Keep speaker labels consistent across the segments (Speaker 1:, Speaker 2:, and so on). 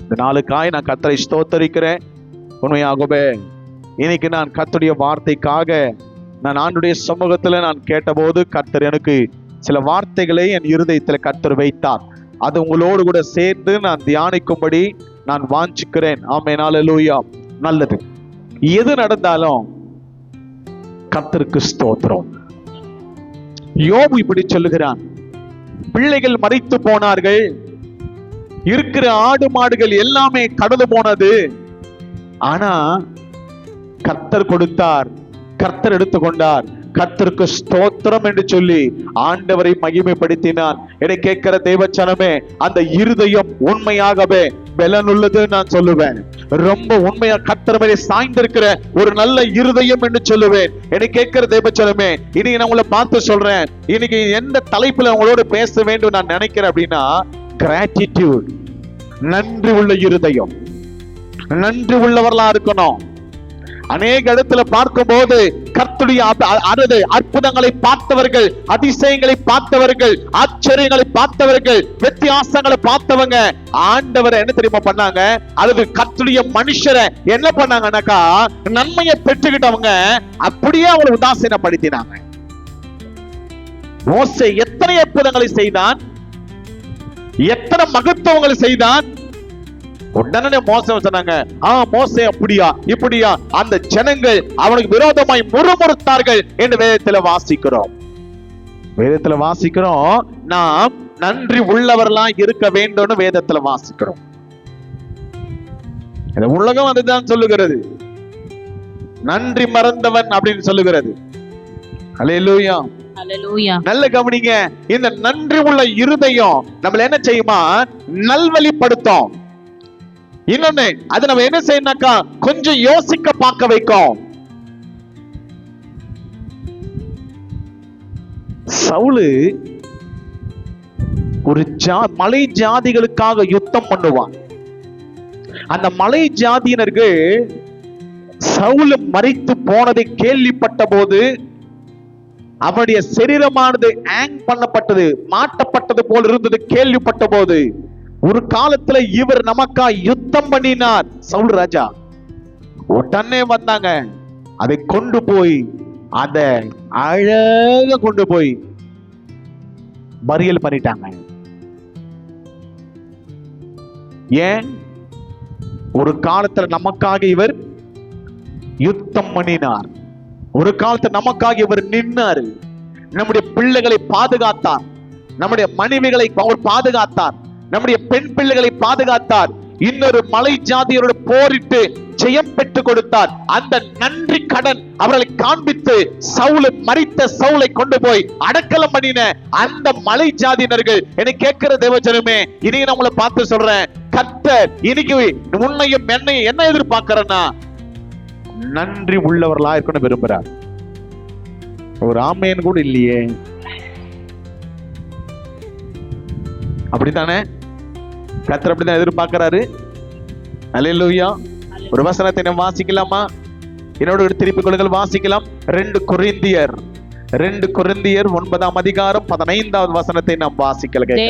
Speaker 1: இந்த நாளுக்காய் நான் கர்த்தரை ஸ்தோத்தரிக்கிறேன். உண்மையாகவே இன்னைக்கு நான் கர்த்தருடைய வார்த்தைக்காக நான் ஆண்டுடைய சமூகத்துல நான் கேட்டபோது கர்த்தர் எனக்கு சில வார்த்தைகளை என் இருதயத்துல கர்த்தர் வைத்தார். அது உங்களோடு கூட சேர்ந்து நான் தியானிக்கும்படி நான் வாஞ்சிக்கிறேன். ஆமென், அல்லேலூயா. நல்லது. எது நடந்தாலும் கர்த்தருக்கு ஸ்தோத்திரம். யோபு இப்படி சொல்லுகிறான், பிள்ளைகள் மரித்து போனார்கள், இருக்கிற ஆடு மாடுகள் எல்லாமே கடந்து போனது, ஆனா கர்த்தர் கொடுத்தார், கர்த்தர் எடுத்துக்கொண்டார், கர்த்தருக்கு ஸ்தோத்திரம் என்று சொல்லி ஆண்டவரை மகிமைப்படுத்தினார். என்னை கேட்கிற தேவச்சனமே, அந்த இருதயம் உண்மையாகவே பலனுள்ளது நான் சொல்லுவேன். ரொம்ப உண்மையா கர்த்தர் மேலே சாய்ந்திருக்கிற ஒரு நல்ல இருதயம் என்று சொல்லுவேன். என்னை கேட்கிற தேவச்சனமே, இன்னைக்கு நான் உங்களை பார்த்து சொல்றேன், இன்னைக்கு எந்த தலைப்புல உங்களோட பேச வேண்டும் நான் நினைக்கிறேன் அப்படின்னா, கிராட்டிடியூட், நன்றி உள்ள இருதயம், நன்றி உள்ளவர்களா இருக்கணும். அநேக இடத்துல பார்க்கும் போது கர்த்தருடைய அற்புதங்களை பார்த்தவர்கள், அதிசயங்களை பார்த்தவர்கள், ஆச்சரியங்களை பார்த்தவர்கள், வித்தியாசங்களை பார்த்தவங்க ஆண்டவரை என்ன தெரியுமா பண்ணாங்க? அல்லது கர்த்தருடைய மனுஷரை என்ன பண்ணாங்கன்னாக்கா, நன்மையை பெற்றுக்கிட்டவங்க அப்படியே அவங்களை உதாசீனப்படுத்தினாங்க. மோசே எத்தனை அற்புதங்களை செய்தான், எத்தனை மகத்துவங்களை செய்தான். உடனே மோசே சொன்னாங்க, மோசே அப்படியா இப்படியா, அந்த ஜனங்கள் அவனுக்கு விரோதமாய் முறுமுறுத்தார்கள் என்று வேதத்துல வாசிக்கிறோம். வேதத்துல வாசிக்கிறோம், நாம் நன்றி உள்ளவர்களா இருக்க வேண்டும் வேதத்துல வாசிக்கிறோம். இந்த உலகம் அதுதான் சொல்லுகிறது, நன்றி மறந்தவன் அப்படின்னு சொல்லுகிறது. அல்லேலூயா. நல்ல கவனிங்க, இந்த நன்றி உள்ள இருதயம் நம்மள என்ன செய்யுமா, நல்வழிப்படுத்தும். இன்னொன்னு, அது நம்ம என்ன செய்யணும்னாக்கா, கொஞ்சம் யோசிக்க பார்க்க வைக்கும். சவுலு ஒரு மலை ஜாதிகளுக்காக யுத்தம் பண்ணுவான். அந்த மலை ஜாதியினர்கள் சவுலு மரித்து போனதை கேள்விப்பட்ட போது, அவனுடைய சரீரமானது ஹேங் பண்ணப்பட்டது, மாட்டப்பட்டது போல் இருந்தது கேள்விப்பட்ட போது, ஒரு காலத்துல இவர் நமக்கா யுத்தம் பண்ணினார் சவுல் ராஜா. உடனே வந்தாங்க, அதை கொண்டு போய் அத அழகா கொண்டு போய் பரியல் பண்ணிட்டாங்க. ஏன்? ஒரு காலத்துல நமக்காக இவர் யுத்தம் பண்ணினார், ஒரு காலத்துல நமக்காக இவர் நின்னார், நம்முடைய பிள்ளைகளை பாதுகாத்தார், நம்முடைய மனைவிகளை அவர் பாதுகாத்தார், நம்முடைய பெண் பிள்ளைகளை பாதுகாத்தார், இன்னொரு மலை ஜாதியரோடு போரிட்டு ஜெயம் பெற்றுக் கொடுத்தார். அந்த நன்றி கடன் அவர்களை காண்பித்து சவுல் மரித்த சவுலை கொண்டு போய் அடக்கலம் பண்ணின அந்த மலை ஜாதியினர்கள். என்னை கேட்கிற தேவஜனமே, இன்னைக்கு நான் உங்களை பார்த்து சொல்றேன், கர்த்தர் இன்னைக்கு உன்னையும் என்னையும் என்ன எதிர்பார்க்கிறேன்னா, நன்றி உள்ளவர்களா இருக்கணும் விரும்புறார். ஒரு ஆமேன் கூட இல்லையே, அப்படித்தானே? கர்த்தர் அப்படிதான் எதிர்பார்க்கிறாரு. அல்லேலூயா. ஒரு வசனத்தை நாம் வாசிக்கலாமா? என்னோட திருப்பி கொள்ளுங்கள், வாசிக்கலாம். 2 கொரிந்தியர் 9ஆம் அதிகாரம் 15வது வசனத்தை நாம் வாசிக்கலாம்.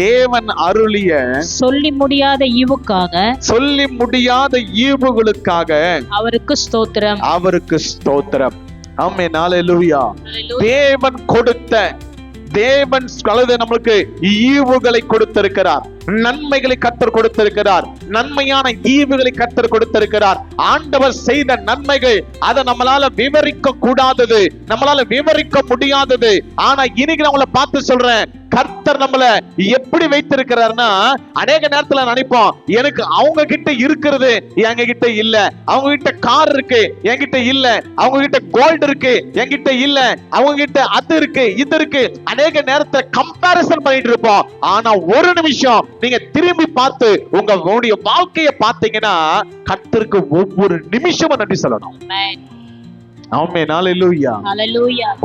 Speaker 1: தேவன் அருளிய
Speaker 2: சொல்லி முடியாத
Speaker 1: ஈவுகளுக்காக
Speaker 2: அவருக்கு ஸ்தோத்திரம்,
Speaker 1: அவருக்கு ஸ்தோத்திரம். ஆமென், அல்லேலூயா. தேவன் கொடுத்த, தேவன் நம்மளுக்கு ஈவுகளை கொடுத்திருக்கிறார், நன்மைகளை கர்த்தர் கொடுத்திருக்கிறார், நன்மையான ஈவுகளை கர்த்தர் கொடுத்திருக்கிறார். ஆண்டவர் செய்த நன்மைகள் அதை நம்மளால விவரிக்க கூடாதது, நம்மளால விவரிக்க முடியாதது. ஆனா இன்னைக்கு நான் உங்களை பார்த்து சொல்றேன், கர்த்தர் நம்மள எப்படி வைத்திருக்கிறார்னா, அநேக நேரத்துல நினைப்போம், எனக்கு அவங்க கிட்ட இருக்கிறது எங்க கிட்ட இல்ல, அவங்க கிட்ட கார் இருக்கு என்கிட்ட இல்ல, அவங்க கிட்ட கோல்டு இருக்கு என்கிட்ட இல்ல, அவங்க கிட்ட அது இருக்கு இது இருக்கு. அநேக நேரத்துல கம்பேரிசன் பண்ணிட்டு இருப்போம். ஆனா ஒரு நிமிஷம் நீங்க திரும்பி பார்த்து உங்களுடைய வாழ்க்கையை பார்த்தீங்கன்னா, கர்த்தருக்கு ஒவ்வொரு நிமிஷமும் நன்றி சொல்லணும். ஆமென், அல்லேலூயா.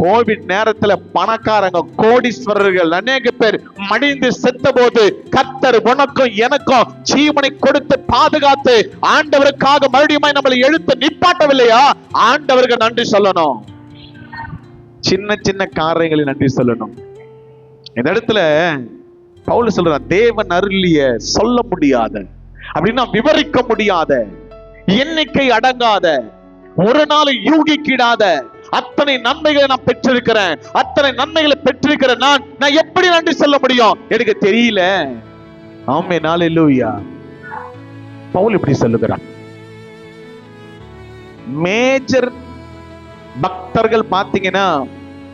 Speaker 1: கோவிட் நேரத்துல பணக்காரங்க, கோடீஸ்வரர்கள் அநேக பேர் மடிந்து செத்த போது கர்த்தர் உனக்கும் எனக்கும் ஜீவனை கொடுத்து பாதுகாத்து ஆண்டவருக்காக மறுபடியும் நம்மளை எழுத்து நிப்பாட்டவில்லையா? ஆண்டவருக்கு நன்றி சொல்லணும். சின்ன சின்ன காரியங்களை நன்றி சொல்லணும். இந்த இடத்துல பவுல் சொல்றான், தேவன் அருளிய சொல்ல முடியாத, அப்படின்னா விவரிக்க முடியாத, எண்ணிக்கை அடங்காத, ஒரு நாள் யூகிக்கிடாத அத்தனை நன்மைகளை நான் பெற்றிருக்கிறேன். அத்தனை நன்மைகளை பெற்றிருக்கிற நான் எப்படி நன்றி சொல்ல முடியும்? எனக்கு தெரியல. ஆமென், அல்லேலூயா. பவுல் இப்படி சொல்லுகிறான். மேஜர் பக்தர்கள் பாத்தீங்கன்னா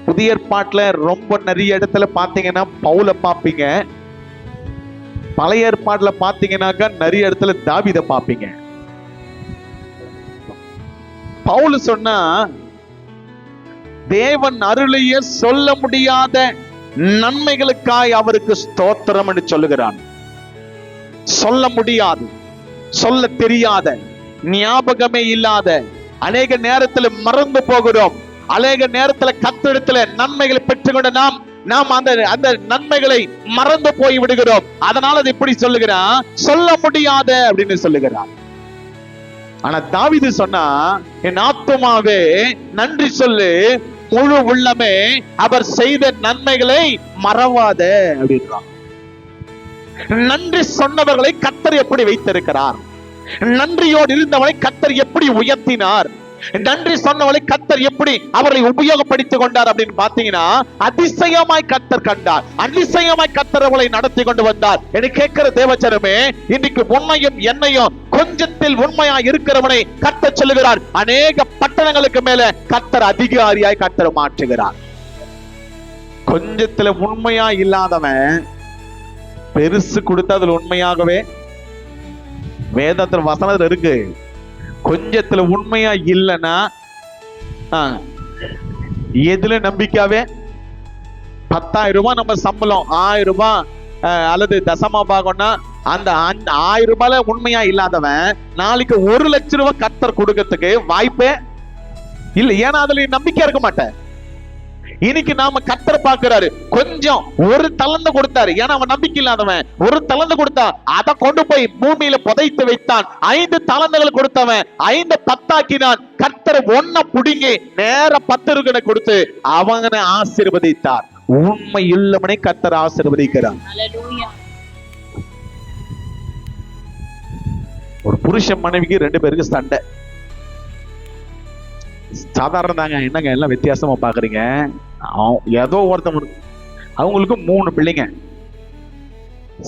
Speaker 1: புதிய ஏற்பாட்டுல ரொம்ப நிறைய இடத்துல பாத்தீங்கன்னா பவுல பாப்பீங்க. பழைய ஏற்பாட்டுல பாத்தீங்கன்னாக்கா நிறைய இடத்துல தாவீதை பாப்பீங்க. பவுல் சொன்னா, தேவன் அருளிய சொல்ல முடியாத நன்மைகளுக்காய் அவருக்கு ஸ்தோத்திரம் என்று சொல்லுகிறான். சொல்ல முடியாது, சொல்ல தெரியாத, ஞாபகமே இல்லாத, அநேக நேரத்தில் மறந்து போகிறோம். அநேக நேரத்தில் கர்த்தரிடத்தில் நன்மைகளை பெற்றுக்கொண்ட நாம் அந்த நன்மைகளை மறந்து போய் விடுகிறோம். அதனால அது இப்படி சொல்லுகிறான், சொல்ல முடியாத அப்படின்னு சொல்லுகிறான். ஆனா தாவீது சொன்னா, என் ஆத்துமாவே நன்றி சொல்லு, முழு உள்ளமே அவர் செய்த நன்மைகளை மறவாத அப்படின்றான். நன்றி சொன்னவர்களை கர்த்தர் எப்படி வைத்திருக்கிறார், நன்றியோடு இருந்தவனை கர்த்தர் எப்படி உயர்த்தினார், நன்றி சொன்னவளை கர்த்தர் எப்படி அவர்களை உபயோகப்படுத்திக் கொண்டார் அப்படின்னு பாத்தீங்கன்னா, அதிசயமாய் கர்த்தர் கண்டார், அதிசயமாய் கர்த்தர் அவளை நடத்தி கொண்டு வந்தார். எனக்கு கேட்கிற தேவச்சனமே, இன்னைக்கு உன்னையும் என்னையும் கொஞ்சத்தில் உண்மையா இருக்கிறவனை கர்த்தர் சொல்லுகிறார், அநேக பட்டணங்களுக்கு மேல கர்த்தர் அதிகாரியாய் கர்த்தர் மாற்றுகிறார். கொஞ்சத்துல உண்மையா இல்லாதவன் பெருசு கொடுத்தா அதுல உண்மையாகவே வேதத்துல வசனத்துல இருக்கு. கொஞ்சத்துல உண்மையா இல்லைன்னா எதுல நம்பிக்கையாவே? 10,000 ரூபாய் நம்ம சம்பளம், 1000 ரூபாய் அல்லது தசமா பாகம்னா அந்த 1000 ரூபாயில உண்மையா இல்லாதவன் நாளைக்கு 1 லட்சம் ரூபாய் கர்த்தர் கொடுக்கறதுக்கு வாய்ப்பே இல்லை. ஏன்னா அதுல நம்பிக்கை இருக்க மாட்டேன். இன்னைக்கு நாம கர்த்தர் பார்க்கிறாரு, கொஞ்சம் ஒரு தலந்து கொடுத்தாரு, ஏன்னா அவன் நம்பிக்கை இல்லாதவன். ஒரு தலந்து கொடுத்தா அதை கொண்டு போய் பூமியில புதைத்து வைத்தான். 5 தலந்துகள் கொடுத்தவன் 5 10ஆக்கினான். கர்த்தர் 1 புடுங்கி நேர 10 இருக்கனை கொடுத்து அவனை ஆசீர்வதித்தார். உண்மை இல்லவனை கர்த்தர் ஆசீர்வதிக்கிறார். ஒரு புருஷன் மனைவிக்கு 2 பேருக்கு சண்டை. சாதாரண தாங்க, என்னங்க எல்லாம் வித்தியாசமா பாக்குறீங்க? ஏதோ ஒருத்தவங்க, அவங்களுக்கு 3 பிள்ளைங்க.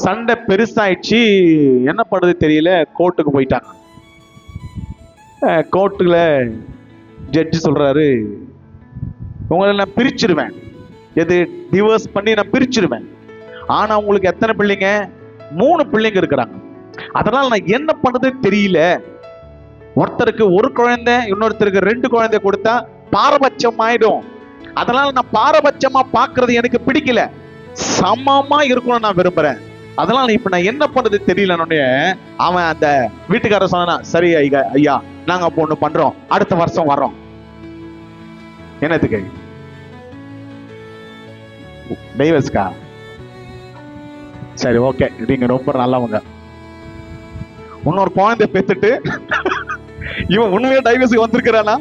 Speaker 1: சண்டை பெருசாயிடுச்சு, என்ன பண்ணுறது தெரியல, கோர்ட்டுக்கு போயிட்டாங்க. கோர்ட்டுல ஜட்ஜி சொல்றாரு, உங்களை நான் பிரிச்சிருவேன், எது டிவோர்ஸ் பண்ணி நான் பிரிச்சிருவேன். ஆனா உங்களுக்கு எத்தனை பிள்ளைங்க? 3 பிள்ளைங்க இருக்கிறாங்க. அதனால நான் என்ன பண்றது தெரியல. ஒருத்தருக்கு 1 குழந்தை, இன்னொருத்தருக்கு 2 குழந்தை கொடுத்தா பாரபட்சம் ஆயிடும். அதனால நான் பாரபட்சமா பாக்குறது எனக்கு பிடிக்கல, சமமா இருக்கணும் நான் விரும்புறேன். அதனால இப்ப நான் என்ன பண்றது தெரியல. அவன் அந்த வீட்டுக்காரர் சொன்னா, சரி ஐயா நாங்க அப்போ ஒண்ணு பண்றோம், அடுத்த வருஷம் வர்றோம். என்னத்துக்கு? டைவர்ஸ்கா? சரி ஓகே, நீங்க ரொம்ப நல்லவங்க. இன்னொரு குழந்தை பெத்துட்டு இவன் உண்மையா டைவர்ஸுக்கு வந்திருக்கிறானா?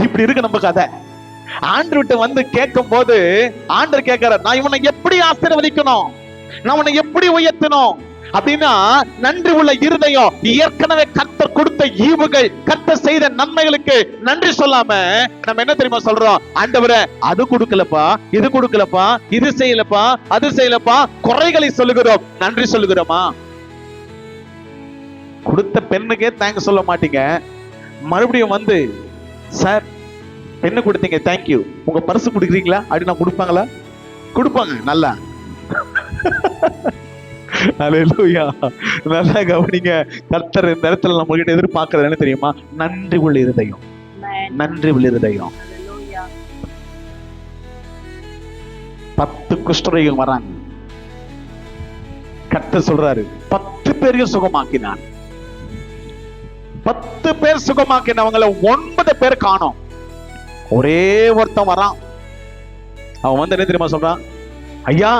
Speaker 1: இப்படி இருக்கு நம்ம கதை. ஆண்டவர்கிட்ட வந்து கேட்கும் போது ஆண்டவர் கேட்கிறார், நான் இவனை எப்படி ஆசீர்வதிக்கணும், நான் இவனை எப்படி உயர்த்தணும் அப்படின்னா, நன்றி உள்ள இருதயம். ஏற்கனவே கர்த்தர் கொடுத்த ஈவுகள், கர்த்தர் செய்த நன்மைகளுக்கு நன்றி சொல்லாம நம்ம என்ன தெரியுமா சொல்றோம்? ஆண்டவரே அது கொடுக்கலப்பா, இது கொடுக்கலப்பா, இது செய்யலப்பா, அது செய்யலப்பா, குறைகளை சொல்லுகிறோம். நன்றி சொல்லுகிறோமா? கொடுத்த பெண்ணுக்கே தேங்க்ஸ் சொல்ல மாட்டீங்க. மறுபடியும் வந்து, சார் பெண்ணு கொடுத்தீங்க தேங்க்யூ, உங்க பர்ஸ் கொடுக்குறீங்களா அப்படின்னு கொடுப்பாங்களா? கொடுப்பாங்க. நல்லா அல்லேலூயா. நல்லா கவனிங்க. கர்த்தர் இந்த இடத்துல நம்ம கிட்ட எதிர்பார்க்கறது என்ன தெரியுமா? நன்றி உள்ள இருதயம். நன்றி உள்ள இருதயம். 10 குஷ்டரோகிகள் வராங்க. கர்த்தர் சொல்றாரு, 10 பேரையும் சுகமாக்கினான். 10 பேர் சுகமாக்கினவங்கள 9 பேர் காணோம். ஒரே ஒருத்தன் வரான். அவன் வந்து என்ன தெரியுமா சொல்றான்? ஐயா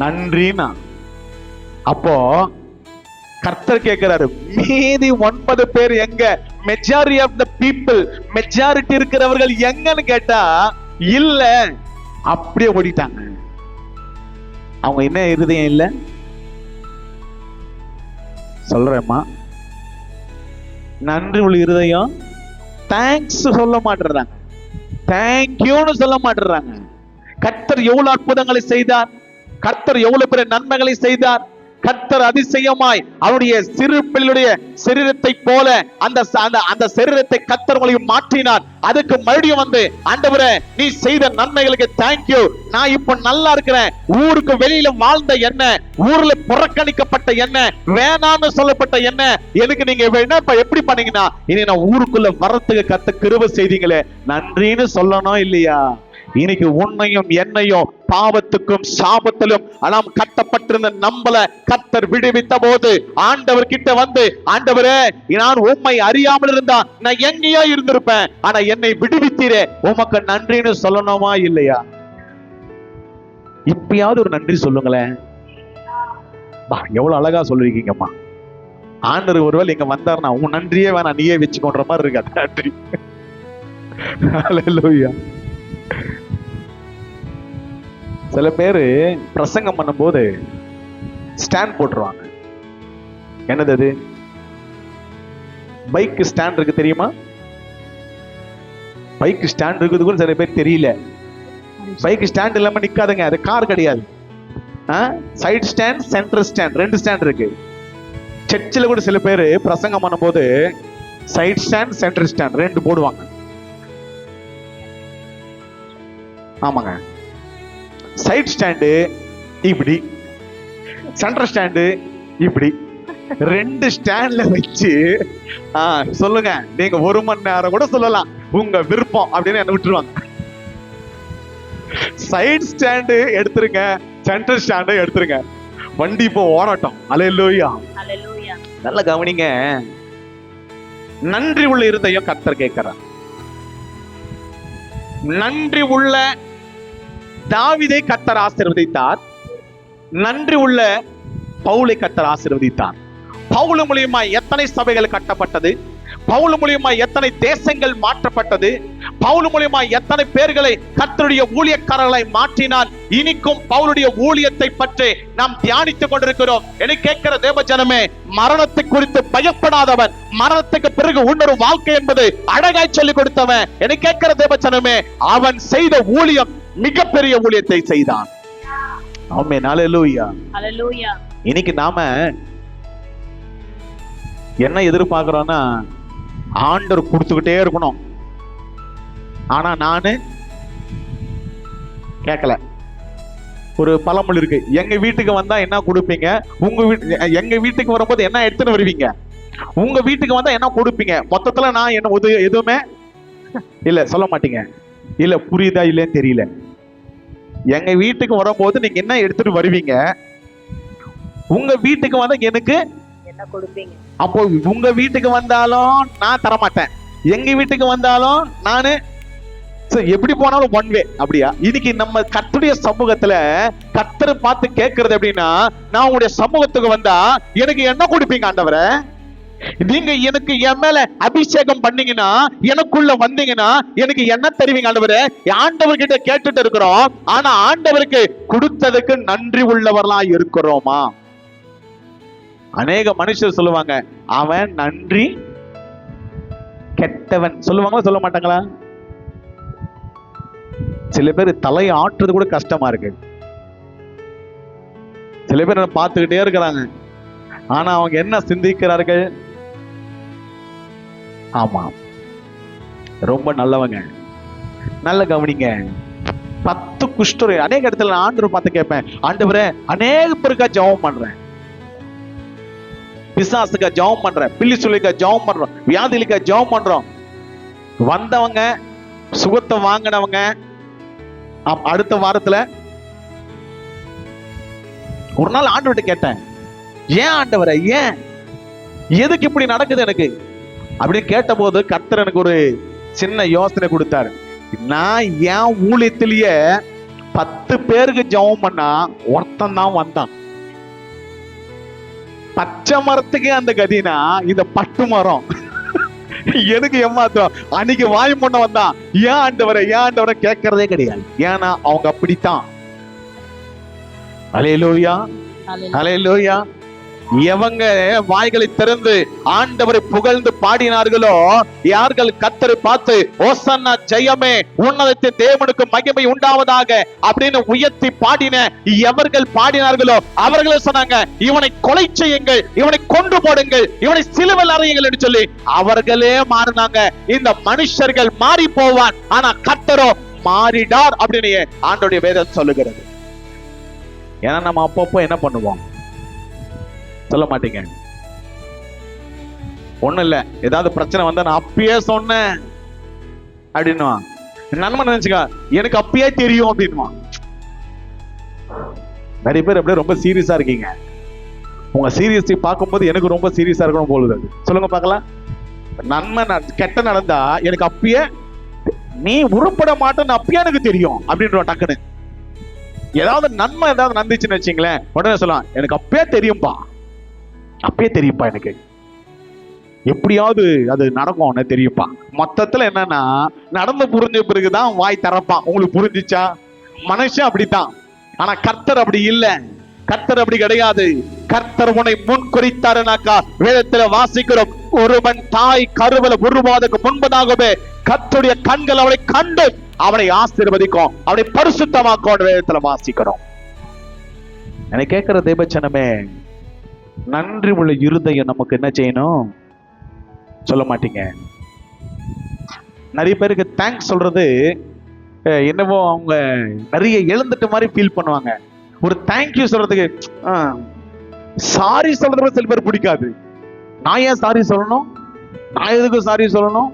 Speaker 1: நன்றினா. அப்போ கர்த்தர் கேட்கிறாரு, மீதி 9 பேர் எங்க? Majority of the people, majority இருக்கிறவர்கள் எங்கன்னு கேட்டா இல்ல, அப்படியே ஓடிட்டாங்க. அவங்க என்ன இருதயம் இல்லை? சொல்றேம்மா, நன்றி உள்ள இருதயம். தேங்க்ஸ் சொல்ல மாட்டேறாங்க, தேங்க்யூன்னு சொல்ல மாட்டேறாங்க. கர்த்தர் எவ்வளவு அற்புதங்களை செய்தார், கர்த்தர் எவ்வளவு பெரிய நன்மைகளை செய்தார், கர்த்தர் அதிசயமாய் அவருடைய சிறு பிள்ளையுடைய சரீரத்தை போல அந்த சரீரத்தை கர்த்தர் உங்களையும் மாற்றினார். அதுக்கு மறுபடியும் வந்து, ஆண்டவரே நீ செய்த நன்மைகளுக்கு தேங்க்யூ, நான் இப்ப நல்லா இருக்கிறேன். ஊருக்கு வெளியில வாழ்ந்த என்ன, ஊர்ல புறக்கணிக்கப்பட்ட என்ன, வேணான்னு சொல்லப்பட்ட என்ன, எனக்கு நீங்க எப்படி பண்ணீங்கன்னா இனி நான் ஊருக்குள்ள வரத்துக்கு கர்த்தர் கிருபை செய்தீங்களே, நன்றின்னு சொல்லணும் இல்லையா? இன்னைக்கு உன்னையும் என்னையும் பாவத்துக்கும் சாபத்திலும் நாம் கட்டப்பட்டிருந்த நம்மள கர்த்தர் விடுவித்த போது ஆண்டவர் கிட்ட வந்து, ஆண்டவரே நான் உம்மை அறியாமல் இருந்தா நான் எங்கேயோ இருந்திருப்பேன், ஆனா என்னை விடுவித்தீரே, உமக்கு நன்றின்னு சொல்லணுமா இல்லையா? இப்பயாவது ஒரு நன்றி சொல்லுங்களேன். எவ்வளவு அழகா சொல்லிருக்கீங்கம்மா. ஆண்டவர் ஒருவேளை இங்க வந்தாருன்னா உன் நன்றியே வேணாம், நீயே வச்சுக்கோன்ற மாதிரி இருக்கு நன்றி. ஹல்லேலூயா. சில பேரு பிரசங்கம் பண்ணும்போது ஸ்டாண்ட் போட்டுருவாங்க. என்னது அது? பைக் ஸ்டாண்ட் இருக்கு தெரியுமா? பைக் ஸ்டாண்ட் இருக்குது கூட சில பேர் தெரியல. பைக் ஸ்டாண்ட் இல்லாம நிக்காதுங்க, அது கார் கிடையாது. Side stand, centre stand, 2 stand இருக்கு. சர்ச்சில் கூட சில பேர் பிரசங்கம் பண்ணும்போது சைடு ஸ்டாண்ட், சென்டர் ஸ்டாண்ட் 2 போடுவாங்க. ஆமாங்க, சைட் ஸ்டாண்டு இப்படி, சென்டர் ஸ்டாண்டு இப்படி, 2 ஸ்டாண்ட்ல வச்சு சொல்லுங்க, நீங்க 1 மணி நேரம் கூட சொல்லலாம், உங்க விருப்பம் அப்படின்னு என்ன விட்டுருவாங்க. சைட் ஸ்டாண்டு எடுத்துருங்க, சென்டர் ஸ்டாண்டு எடுத்துருங்க, வண்டி இப்போ ஓடட்டும். அல்லேலூயா. நல்ல கவனிங்க, நன்றி உள்ள இருதயம் கர்த்தர் கேட்கிறார். நன்றி உள்ள தாவீதை கர்த்தர் ஆசீர்வதித்தார், நன்றி உள்ள பவுலை கர்த்தர் ஆசீர்வதித்தார். பவுல் மூலியமா எத்தனை சபைகள் கட்டப்பட்டது, பவுல் மூலியமா எத்தனை தேசங்கள் மாற்றப்பட்டது, பவுல் மூலியமா எத்தனை பேர்களை கர்த்தருடைய ஊழியக்காரர்களை மாற்றினால். இனிக்கும் பவுலுடைய ஊழியத்தை பற்றி நாம் தியானித்துக் கொண்டிருக்கிறோம். எனக்கு கேட்கிற தேவ ஜனமே, மரணத்தை குறித்து பயப்படாதவன், மரணத்துக்கு பிறகு இன்னொரு வாழ்க்கை என்பது அழகாய் சொல்லிக் கொடுத்தவன். எனக்கு கேட்கிற தேவ ஜனமே, அவன் செய்த ஊழியம் மிகப்பெரிய ஊழியத்தை செய்தான். ஆமென். அல்லேலூயா.
Speaker 2: அல்லேலூயா.
Speaker 1: இன்னைக்கு நாம என்ன எதிர்பார்க்கிறோம்னா, ஆண்டவர் கொடுத்துக்கிட்டே இருக்கணும். ஆனா நானு கேட்கல. ஒரு பழமொழி இருக்கு, எங்க வீட்டுக்கு வந்தா என்ன கொடுப்பீங்க, எங்க வீட்டுக்கு வரும்போது என்ன எடுத்துன்னு வருவீங்க, உங்க வீட்டுக்கு வந்தா என்ன கொடுப்பீங்க. மொத்தத்துல நான் என்ன எதுவுமே இல்ல சொல்ல மாட்டீங்க. இல்ல புரியுதா இல்லன்னு தெரியல. எங்க வீட்டுக்கு வரும்போது நீங்க என்ன எடுத்துட்டு வருவீங்க, உங்க வீட்டுக்கு வந்தா எனக்கு என்ன கொடுப்பீங்க. அப்போ உங்க வீட்டுக்கு வந்தாலும் நான் தரமாட்டேன், எங்க வீட்டுக்கு வந்தாலும் நானு எப்படி போனாலும் ஒன் வே. அப்படியா? இன்னைக்கு நம்ம கர்த்தருடைய சமூகத்துல கர்த்தரை பார்த்து கேட்கறது எப்படின்னா, நான் உங்களுடைய சமூகத்துக்கு வந்தா எனக்கு என்ன கொடுப்பீங்க ஆண்டவரே, நீங்க எனக்கு என் மேல அபிஷேகம் பண்ணீங்கன்னா, எனக்குள்ள வந்தீங்கன்னா எனக்கு என்ன தருவீங்க ஆண்டவரே. ஆண்டவர் கிட்ட கேட்டுட்டு இருக்கிறோம், ஆனா ஆண்டவருக்கு கொடுத்ததுக்கு நன்றி உள்ளவர்களா இருக்கிறோமா? அநேக மனுஷர் சொல்லுவாங்க, அவன் நன்றி கெட்டவன் சொல்லுவாங்களா, சொல்ல மாட்டாங்களா? சில பேர் தலையை ஆட்டுறது கூட கஷ்டமா இருக்கு. சில பேர் பார்த்துக்கிட்டே இருக்கிறாங்க, ஆனா அவங்க என்ன சிந்திக்கிறார்கள்? ஆமா, ரொம்ப நல்லவங்க. நல்ல கவனிங்க, 10 குஷ்டர் அநேக இடத்துல ஆண்டவர் பார்த்து கேட்பேன், ஆண்டவரே அநேக பேருக்கா ஜெபம் பண்றேன், பிசாசுக்கா ஜெபம் பண்றேன், பில்லி சொல்லிக்கா ஜெபம் பண்றோம், வியாதிகளுக்கா ஜெபம் பண்றோம். வந்தவங்க சுகத்தை வாங்கினவங்க அடுத்த வாரத்துல ஒரு நாள் ஆண்டவர்கிட்ட கேட்டேன், ஏன் ஆண்டவரே, ஏன் எதுக்கு இப்படி நடக்குது எனக்கு அப்படின்னு கேட்ட போது கர்த்தர் எனக்கு ஒரு சின்ன யோசனை கொடுத்தாரு. நான் என் ஊழியத்திலேயே 10 பேருக்கு ஜெபம் பண்ணா ஒருத்தன் தான் வந்தான். பச்சை மரத்துக்கு அந்த கதினா இந்த பட்டு மரம் எனக்கு ஏமாத்தம். அன்னைக்கு வாய் முன்ன வந்தான், ஏன் ஆண்டவரை கேட்கறதே கிடையாது. ஏன்னா அவங்க அப்படித்தான். அல்லேலூயா, அல்லேலூயா. எவங்க வாய்களை திறந்து ஆண்டவரை புகழ்ந்து பாடினார்களோ, யார்கள் கர்த்தரை பார்த்து ஓசன்னா ஜெயமே, உன்னதத்தின் தேவனுக்கு மகிமை உண்டாவதாக அப்படின்னு உயர்த்தி பாடின எவர்கள் பாடினார்களோ அவர்களே சொன்னாங்க, இவனை கொலை செய்யுங்கள், இவனை கொண்டு போடுங்கள், இவனை சிலுவையில் அறையுங்கள் என்று சொல்லி அவர்களே மாறினாங்க. இந்த மனுஷர்கள் மாறி போவான், ஆனா கர்த்தரோ மாறிடார் அப்படின்னு ஆண்டவருடைய வேதம் சொல்லுகிறது. ஏன்னா நம்ம அப்பப்போ என்ன பண்ணுவோம் சொல்ல மாட்டீங்க. ஒண்ணும் இல்ல, ஏதாவது பிரச்சனை வந்தா நான் அப்பயே சொன்னேன் அப்படின்னுவான். நன்மை நினைச்சுக்க, எனக்கு அப்பயே தெரியும் அப்படின்னுவான். நிறைய பேர் அப்படியே ரொம்ப சீரியஸா இருக்கீங்க. உங்க சீரியஸை பார்க்கும்போது எனக்கு ரொம்ப சீரியஸா இருக்கணும் போலுது. சொல்லுங்க பார்க்கலாம். நன்மை கெட்ட நடந்தா எனக்கு அப்பயே, நீ உருப்பட மாட்டேன்னு அப்பயே எனக்கு தெரியும் அப்படின்ற டக்குன்னு. ஏதாவது நன்மை ஏதாவது நடந்துச்சுன்னு வச்சுங்களேன், உடனே சொல்லலாம், எனக்கு அப்பயே தெரியும்பா, அப்பயே தெரியுப்பா, எனக்கு எப்படியாவது அது நடக்கும் தெரியுப்பா. மொத்தத்துல என்னன்னா, நடந்து புரிஞ்ச பிறகுதான் வாய் திறப்பான். உங்களுக்கு புரிஞ்சிச்சா? மனுஷன் அப்படித்தான். ஆனா கர்த்தர் அப்படி இல்ல. கர்த்தர் அப்படி கிடையாது. கர்த்தர் உன்னை முன் குறித்தாருனாக்கா வேதத்துல வாசிக்கிறோம், ஒருவன் தாய் கருவல உருவாதற்கு முன்பதாகவே கர்த்தருடைய கண்கள் அவனை கண்டு அவனை ஆசீர்வதிக்கும், அவனை பரிசுத்தமாக்கும் வேதத்துல வாசிக்கிறோம். என்னை கேட்கிற தேவச்சனமே, நன்றி உள்ள இருதயம் நமக்கு என்ன செய்யணும் சொல்ல மாட்டீங்க. நிறைய பேருக்கு தேங்க்ஸ் சொல்றது என்னவோ அவங்க நிறைய எழுந்துட்ட மாதிரி ஃபீல் பண்ணுவாங்க. ஒரு தேங்க்யூ சொல்றதுக்கு சாரி சொல்றது சில பேர் பிடிக்காது. நான் ஏன் சாரி சொல்லணும்? நான் எதுக்கு சாரி சொல்லணும்?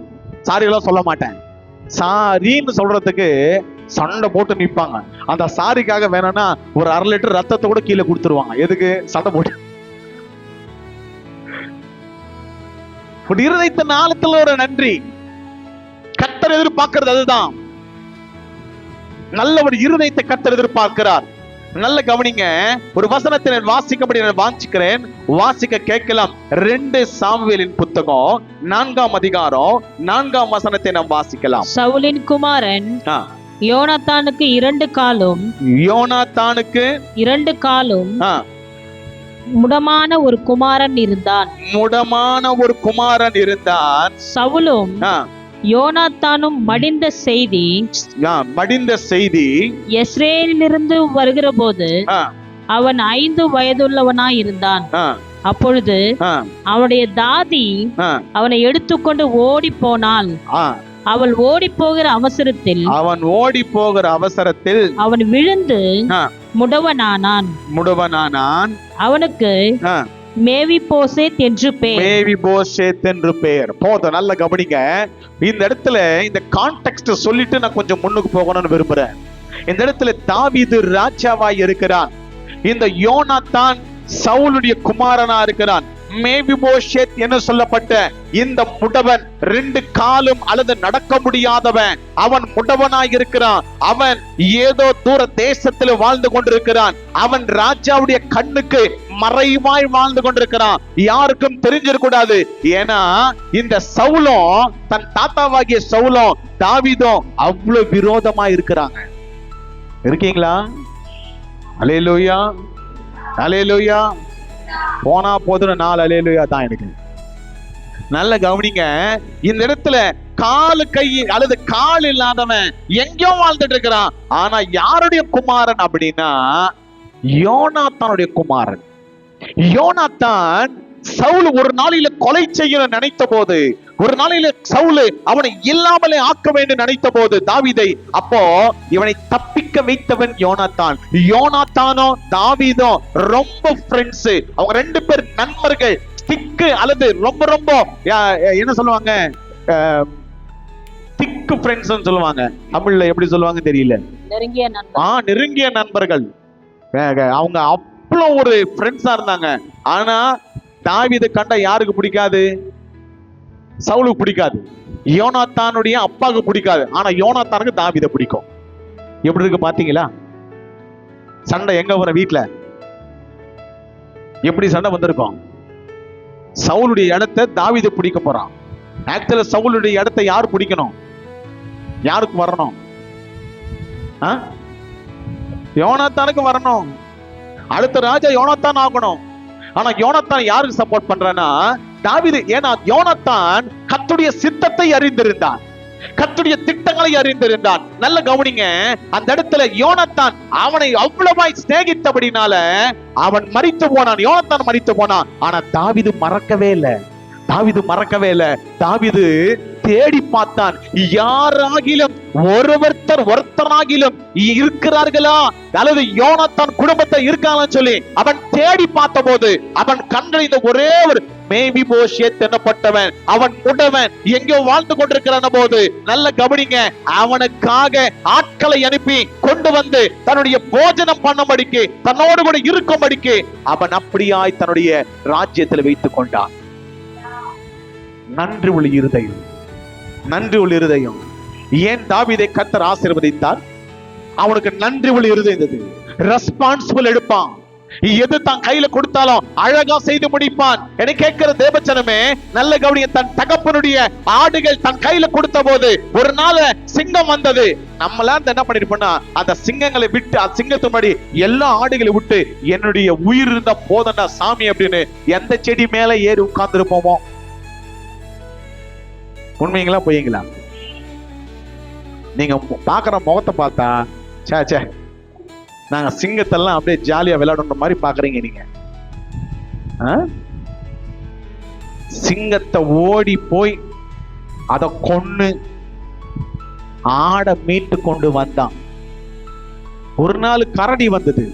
Speaker 1: சாரி எல்லாம் சொல்ல மாட்டேன். சாரின்னு சொல்றதுக்கு சண்டை போட்டு நிற்பாங்க. அந்த சாரிக்காக வேணும்னா ஒரு 1/2 லிட்டர் ரத்தத்தை கூட கீழே கொடுத்துருவாங்க. எதுக்கு? சண்டை போட்டு. ஒரு இருதயத்தின் ஆழத்துல ஒரு நன்றி கர்த்தர் எதிர்பார்க்கிறது அதுதான். நல்ல ஒரு இருதயத்தை கர்த்தர் எதிர்பார்க்கிறார். நல்ல கவனிங்க. ஒரு வசனத்தை நான் வாசிக்கப்படி நான் வாஞ்சிக்கிறேன், வாசிக்க கேட்கலாம். 2 சாமுவேலின் புத்தகம் 4ஆம் அதிகாரம் 4ஆம் வசனத்தை நாம் வாசிக்கலாம்.
Speaker 2: சவுலின் குமாரன் யோனாத்தானுக்கு 2 காலும்,
Speaker 1: யோனாத்தானுக்கு
Speaker 2: 2 காலும் முடமான ஒரு குமாரன் இருந்தான்.
Speaker 1: முடமான ஒரு குமாரன் இருந்தான்.
Speaker 2: சவுலும் யோனாத்தானும் மடிந்த செய்தி எஸ்ரேலிலிருந்து வருகிற போது அவன் 5 வயதுள்ளவனாய் இருந்தான். அப்பொழுது அவனுடைய தாதி அவனை எடுத்துக்கொண்டு ஓடி போனாள். அவள் ஓடி போகிற அவசரத்தில் அவன் விழுந்து முடவனானான். அவனுக்கு மேவிபோசேத் என்று பெயர்.
Speaker 1: போதும், நல்ல கவனிங்க. இந்த இடத்துல இந்த கான்டெக்ஸ்ட் சொல்லிட்டு நான் கொஞ்சம் முன்னுக்கு போகணும்னு விரும்புறேன். இந்த இடத்துல தாவீது ராஜாவாய் இருக்கிறான். இந்த யோனாத்தான் சவுலுடைய குமாரனா இருக்கிறான். மேவிபோசேத் என்று சொல்லப்பட்ட இந்த முடவன், 2 காலும் அல்லது நடக்க முடியாதவன், அவன் முடவனாய் இருக்கிறான். அவன் ஏதோ தூர தேசத்தில் வாழ்ந்து கொண்டிருக்கிறான். அவன் ராஜாவுடைய கண்ணுக்கு மறைவாய் வாழ்ந்து கொண்டிருக்கிறான். யாருக்கும் தெரிஞ்சிடக்கூடாது. ஏன்னா இந்த சவுலும் தன் தாத்தாவாகிய சவுலும் தாவீதும் அவ்வளவு விரோதமா இருக்கிறாங்க. இருக்கீங்களா? அல்லேலூயா, அல்லேலூயா. போனா போதும் 4 அல்லேலூயா தான் எனக்கு. நல்ல கவனிங்க. இந்த இடத்துல காலு கை அல்லது கால் இல்லாதவன் எங்கேயோ வாழ்ந்துட்டு இருக்கிறான். ஆனா யாருடைய குமாரன் அப்படின்னா யோனாத்தானுடைய குமாரன். யோனாத்தான் சவுல் ஒரு நாளில கொலை செய்ய நினைத்த போது, ஒரு நாளில சவுல் அவனை இல்லாமலே ஆக்க வேண்டும் நினைத்த போது தாவீதை, அப்போ இவனை தப்பிக்க வைத்தவன் யோனாத்தான். யோனாத்தானோ தாவீதோ ரொம்ப ஃப்ரெண்ட்ஸ். அவங்க 2 பேர் நண்பர்கள். திக்கு அல்லது ரொம்ப ரொம்ப என்ன சொல்லுவாங்க, திக்கு ஃப்ரெண்ட்ஸ் சொல்லுவாங்க. தமிழ்ல எப்படி சொல்லுவாங்க தெரியல. நெருங்கிய நண்பர்கள். அவங்க அவ்வளவு ஒரு ஃப்ரெண்ட்ஸா இருந்தாங்க. ஆனா தாவீதை கண்ட யாருக்கு பிடிக்காது? சவுலுக்கு பிடிக்காது. யோனாத்தானுடைய அப்பாவுக்கு பிடிக்காது. ஆனா யோனாத்தானுக்கு தாவீதை பிடிக்கும். எப்படி இருக்கு பாத்தீங்களா? சண்டை எங்க வர வீட்டுல எப்படி சண்டை வந்திருக்கும்? சவுலுடைய இடத்தை தாவீதை பிடிக்க போறான். ஆக்சுவலா சவுலுடைய இடத்தை யார் பிடிக்கணும்? யாருக்கு வரணும்? யோனாத்தானுக்கு வரணும். அடுத்த ராஜா யோனத்தான் ஆகணும். ஆனா யோனத்தான் யாருக்கு சப்போர்ட் பண்றான்னா தாவீது. ஏன்னா யோனத்தான் கர்த்தருடைய சித்தத்தை அறிந்திருந்தான், கர்த்தருடைய திட்டங்களை அறிந்திருந்தான். நல்ல கவனிங்க, அந்த இடத்துல யோனத்தான் அவனை அவ்வளவாய் சிநேகித்தபடினால அவன் மரித்து போனான். யோனத்தான் மரித்து போனான். ஆனா தாவீது மறக்கவே இல்லை. தாவீது தேடி பார்த்தான். யாராகிலும் ஒருத்தராகிலும் இருக்கிறார்களா, அல்லது யோனத்தான் குடும்பத்தை இருக்காங்கன்னு சொல்லி அவன் தேடி பார்த்த போது அவன் கண்டறிந்த ஒரே ஒரு மேவிபோஷேத் என்னப்பட்டவன், அவன் முடவன், எங்கோ வாழ்ந்து கொண்டிருக்கிறான போது நல்ல கவனிங்க, அவனுக்காக ஆட்களை அனுப்பி கொண்டு வந்து தன்னுடைய போஜனம் பண்ணும்படிக்கு, தன்னோடு கூட இருக்கும்படிக்கு அவன் அப்படியாய் தன்னுடைய ராஜ்யத்தில் வைத்துக் கொண்டான். நன்றி உள்ள இருதயம். ஏன் தாவீதை கர்த்தர் ஆசீர்வதித்தார்? அவனுக்கு நன்றி உள்ள இருதயம். ரெஸ்பான்சிபிள் எடுப்பான். எது தான் கையில கொடுத்தாலும் அழகா செய்து முடிப்பான். என கேட்கிற தேவச்சனமே நல்ல கவனிய, தன் தகப்பனுடைய ஆடுகள் தன் கையில கொடுத்த போது ஒரு நாள் சிங்கம் வந்தது. நம்மளாம் என்ன பண்ணிருப்போம்னா அந்த சிங்கங்களை விட்டு, அந்த சிங்கத்து முன்னாடி எல்லா ஆடுகளை விட்டு என்னுடைய உயிர் இருந்த போதனா சாமி அப்படின்னு எந்த செடி மேல ஏறி உட்கார்ந்து இருப்போமோ? உண்மைங்களா பொய்ங்களா? நீங்க பாக்குற முகத்தை பார்த்தா சே நாங்க சிங்கத்தெல்லாம் அப்படியே ஜாலியா விளையாடுற மாதிரி பாக்குறீங்க நீங்க. சிங்கத்தை ஓடி போய் அதை கொன்னு ஆடை மீட்டு கொண்டு வந்தான். ஒரு நாள் கரடி வந்தது.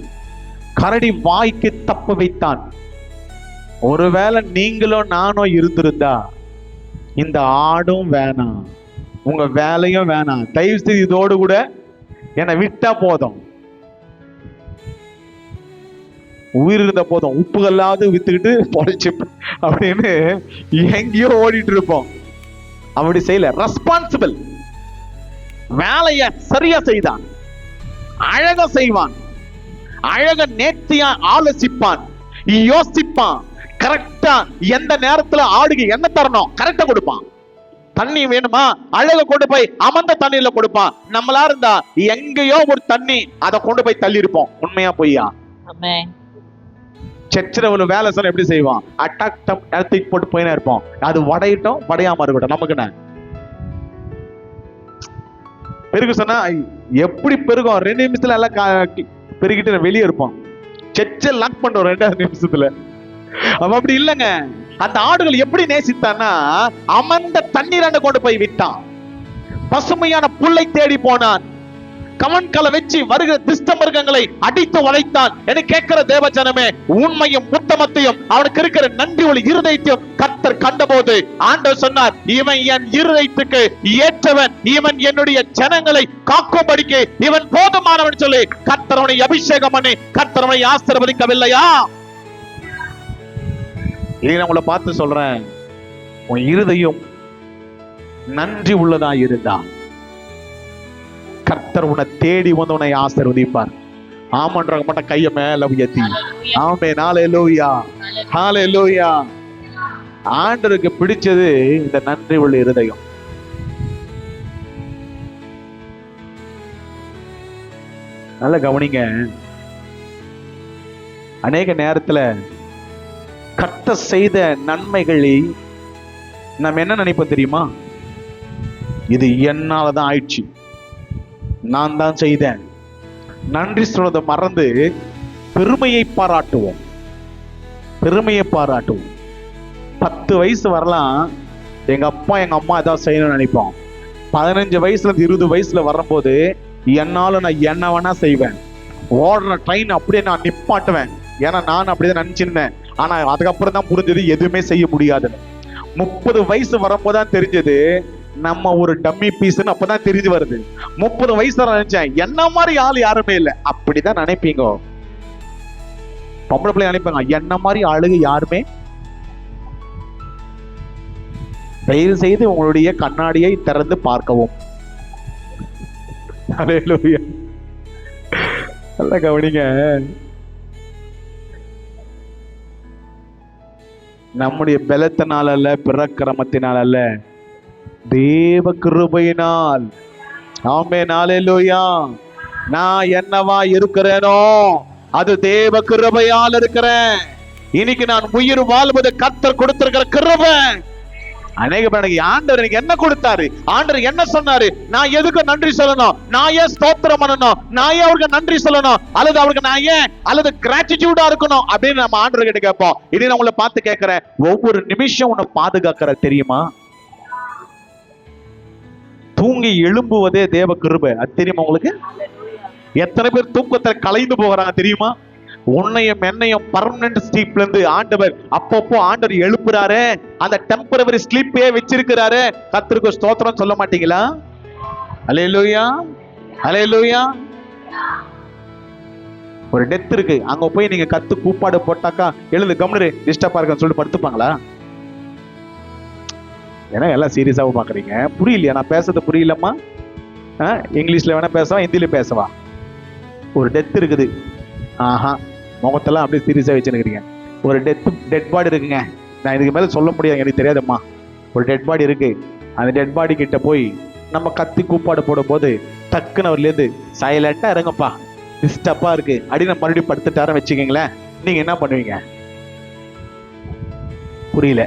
Speaker 1: கரடி வாய்க்கு தப்ப வைத்தான். ஒருவேளை நீங்களும் நானும் இருந்திருந்தா இந்த ஆடும் வேணாம், உங்க வேலையும் வேணாம், தயவு செய்து இதோடு கூட என்னை விட்டா போதும், உயிர் இருந்த போதும், உப்புகளாவது வித்துக்கிட்டு பொழைச்சு அப்படின்னு எங்கேயோ ஓடிட்டு இருப்போம். அப்படி செய்யல. ரெஸ்பான்சிபிள் வேலைய சரியா செய்தான். அழகா செய்வான், அழக நேர்த்தியா ஆலோசிப்பான், யோசிப்பான். கரெக்டா எந்த நேரத்துல ஆடுக்கு என்ன தரணும் கரெக்டா கொடுப்பான். தண்ணி வேணுமா, அழக கொண்டு போய் அமர்ந்த தண்ணீர்ல கொடுப்பான். நம்மளா இருந்தா எங்கேயோ ஒரு தண்ணி அதை கொண்டு போய் தள்ளி இருப்போம். உண்மையா பொய்யா? சர்ச்சில் ஒரு வேலை சொன்ன எப்படி செய்வான்? அட்டாக் தூக்கி போட்டு போயினா இருப்போம். அது வடையிட்டோம் வடையாம இருக்கட்டும், நமக்கு என்ன பெருகு சொன்னா எப்படி பெருகும்? 2 நிமிஷத்துல எல்லாம் பெருகிட்டு வெளியே இருப்போம். சர்ச்சை லாக் பண்றோம் 2 நிமிஷத்துல. அப்படி இல்லைங்க. அந்த ஆடுகள் எப்படி நேசித்தான்னா அமர்ந்த தண்ணீராண்ட கொண்டு போய் விட்டான். பசுமையான புல்லை தேடி போனான். கவன்களை வச்சு வருகிற திஷ்ட மிருகங்களை அடித்து வளைத்தான். என கேட்கிற தேவஜனமே, உண்மையும் உத்தமத்தையும் அவனுக்கு இருக்கிற நன்றி உள்ள இருதயத்தையும் கர்த்தர் கண்டபோது ஆண்டவர் சொன்னார், இவன் என் இருதயத்துக்கு ஏற்றவன், இவன் என்னுடைய ஜனங்களை காக்கும்படிக்கு இவன் போதுமானவன் சொல்லி கர்த்தர் அவனை அபிஷேகம் பண்ணி கர்த்தர் அவனை ஆசீர்வதிக்கவில்லையா? இதை நான் உங்களை பார்த்து சொல்றேன், உன் இருதயம் நன்றி உள்ளதா இருந்தா கர்த்தர் உன்னை தேடி வந்து உன்னை ஆசீர்வதிப்பார். ஆமன்ற மட்டும் கைய மேல உயர்த்தி ஆமென். ஹல்லேலூயா, ஹல்லேலூயா. ஆண்டவருக்கு பிடிச்சது இந்த நன்றி உள்ள இருதயம். நல்ல கவனிங்க. அநேக நேரத்துல கர்த்தர் செய்த நன்மைகளை நம்ம என்ன நினைப்போம் தெரியுமா? இது என்னாலதான் ஆயிடுச்சு, நான் தான் செய்தேன். நன்றி சொல்றதை மறந்து பெருமையை பாராட்டுவோம். 10 வயசு வரலாம், எங்க அப்பா எங்க அம்மா ஏதாவது செய்யணும்னு நினைப்போம். 15 வயசுல இருந்து 20 வயசுல வரும்போது என்னால நான் என்ன வேணா செய்வேன். ஓடுற ட்ரெயின் அப்படியே நான் நிப்பாட்டுவேன். ஏன்னா நான் அப்படிதான் நினைச்சிருந்தேன். ஆனா அதுக்கப்புறம் தான் புரிஞ்சது எதுவுமே செய்ய முடியாதுன்னு. 30 வயசு வரும்போதுதான் தெரிஞ்சது நம்ம ஒரு டம்மி பீஸ்ன்னு. அப்பதான் தெரிஞ்சு வருது. 30 வயசுல நினைச்சேன் என்ன மாதிரி ஆள் யாருமே இல்லை. அப்படிதான் நினைப்பீங்க. பொம்பளை பிள்ளை நினைப்பாங்க என்ன மாதிரி ஆளுங்க யாருமே. தயவு செய்து உங்களுடைய கண்ணாடியை திறந்து பார்க்கவும். நல்ல கவனிங்க. நம்முடைய பலத்தினால் அல்ல, பிரக்கிரமத்தினால் அல்ல, தேவ கிருபையினால். ஆமென், ஹல்லேலூயா. நான் என்னவா இருக்கிறேனோ அது தேவ கிருபையால் இருக்கிறேன். இன்னைக்கு நான் உயிர் வாழ்வது கர்த்தர் கொடுத்திருக்கிற கிருபை. அநேக பேருக்கு ஆண்டவர் எனக்கு என்ன கொடுத்தாரு, ஆண்டவர் என்ன சொன்னாரு, நான் எதுக்கு நன்றி சொல்லணும், நான் ஏன் ஸ்தோத்திரம் பண்ணணும், நான் ஏன் அவருக்கு நன்றி சொல்லணும், அல்லது அவருக்கு நான் ஏன் அல்லது கிராட்டிடியூடா இருக்கணும் அப்படின்னு நம்ம ஆண்டவர் கிட்ட கேட்போம். இனி நான் உங்களை பார்த்து கேட்கிறேன், ஒவ்வொரு நிமிஷம் உன்னை பாதுகாக்கிற தெரியுமா? தூங்கி எழும்புவதே தேவ கிருபை. அது தெரியுமா உங்களுக்கு? எத்தனை பேர் தூக்கத்தை கலைந்து போகிறாங்க தெரியுமா? உன்னையும் என்னையும் பர்மனன்ட் ஸ்லீப்ல இருந்து ஆண்டவர் அப்பப்போ ஆண்டவர் எழுப்புறாரு. அந்த டெம்பரவரி ஸ்லீப்பே வச்சிருக்கிறாரு. கர்த்தருக்கு ஸ்தோத்திரம் சொல்ல மாட்டீங்களா? அல்லேலூயா, அல்லேலூயா. ஒரு டெத் இருக்கு, அங்க போய் நீங்க கத்து கூப்பாடு போட்டாக்கா எழுது கம்னரு டிஸ்டர்பா இருக்குன்னு சொல்லிட்டு படுத்துப்பாங்களா? ஏன்னா எல்லாம் சீரியஸாக பாக்குறீங்க. புரியலையா? நான் பேசுறது புரியலம்மா? இங்கிலீஷ்ல வேணா பேசவா, ஹிந்தியில பேசவா? ஒரு டெத் இருக்குது, ஆஹா முகத்தெல்லாம் அப்படியே சீரியஸா வச்சுருக்கிறீங்க. ஒரு டெட் பாடி இருக்குங்க, நான் இதுக்கு மேல சொல்ல முடியாது, எனக்கு தெரியாதும்மா. ஒரு டெட் பாடி இருக்கு, அந்த டெட் பாடி கிட்ட போய் நம்ம கத்தி கூப்பாடு போடும் போது டக்குன்னு அவர்லேருந்து சைலண்டா இருங்கப்பா, டிஸ்டர்பா இருக்கு அப்படின்னு மறுபடியும் படுத்துட்டார வச்சுக்கீங்களேன், நீங்க என்ன பண்ணுவீங்க? புரியல.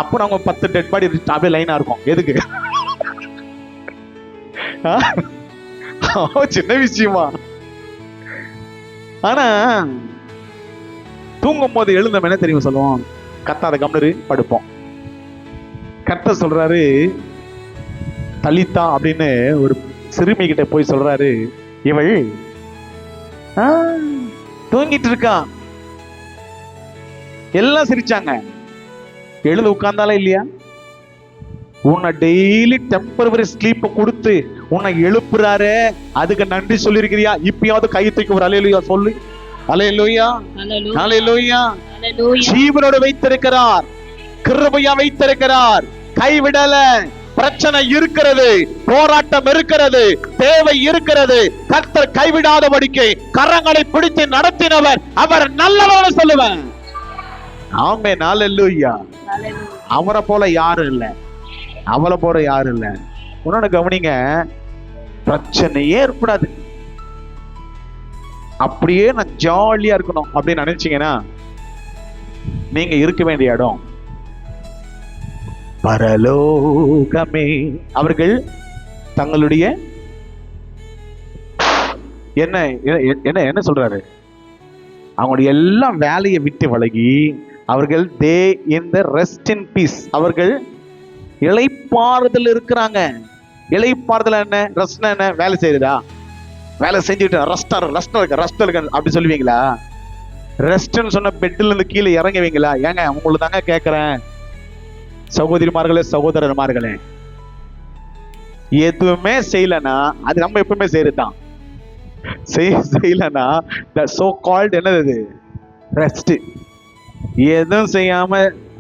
Speaker 1: அப்போ நம்ம 10 டெட் பாடி அப்படியே லைனா இருக்கும். எதுக்கு? சின்ன விஷயமா? ஆனா தூங்கும் போது எழுந்தோம் என்ன தெரியுமா சொல்லுவோம்? கத்தாத கம்னரு படுப்போம். கர்த்தர் சொல்றாரு, தலித்தா அப்படின்னு ஒரு சிறுமி கிட்ட போய் சொல்றாரு, இவள் தூங்கிட்டு இருக்கா. எல்லாம் சிரிச்சாங்க. எழுந்து உட்கார்ந்தாலே இல்லையா? உன்னை டெய்லி டெம்பரவரி ஸ்லீப்ப கொடுத்து உன்னை எழுப்புறாரு, அதுக்கு நன்றி சொல்லிருக்கிறியா? இப்பயாவது கை தூக்கி ஒரு அல்லேலூயா சொல்லு. அல்லேலூயா, அல்லேலூயா. ஜீவனோட வைத்திருக்கிறார், கிருபையா வைத்திருக்கிறார், கைவிடல. பிரச்சனை இருக்கிறது, போராட்டம் இருக்கிறது, தேவை இருக்கிறது, கர்த்தர் கைவிடாதபடிக்கு கரங்களை பிடித்து நடத்தினவர் அவர் நல்லவர் சொல்லுவேன். ஆமென், அல்லேலூயா. அவரை போல யாரும் இல்லை, அவளை போற யாரும் இல்ல. உன்னோட கவனிங்க, பிரச்சனையே ஏற்படாது. அப்படியே நான் ஜாலியா இருக்கணும் அப்படின்னு நினைச்சீங்கன்னா நீங்க இருக்க வேண்டிய இடம் பரலோகமே. அவர்கள் தங்களுடைய என்ன என்ன என்ன சொல்றாரு? அவங்களுடைய எல்லா வேலையை விட்டு விலகி அவர்கள் தே இன் தி ரெஸ்ட் இன் பீஸ், அவர்கள் இளைப்பாறுதல் இருக்கிறாங்க. இளைப்பாறுதல் என்ன? ரெஸ்ட்னா என்ன? வேலை செய்யுதா? வேலை செஞ்சுட்டு ரெஸ்ட் இருக்கு அப்படி சொல்லுவீங்களா? ரெஸ்ட்னு சொன்ன பெட்ல இருந்து கீழே இறங்குவீங்களா? ஏங்க உங்களுக்கு தாங்க கேட்கிறேன், சகோதரிமார்களே சகோதரர்மார்களே, எதுவுமே செய்யலன்னா அது நம்ம எப்பவுமே செய்யறதுதான். செய்யலன்னா சோ கால்ட் என்னது? ரெஸ்ட். எதுவும் செய்யாம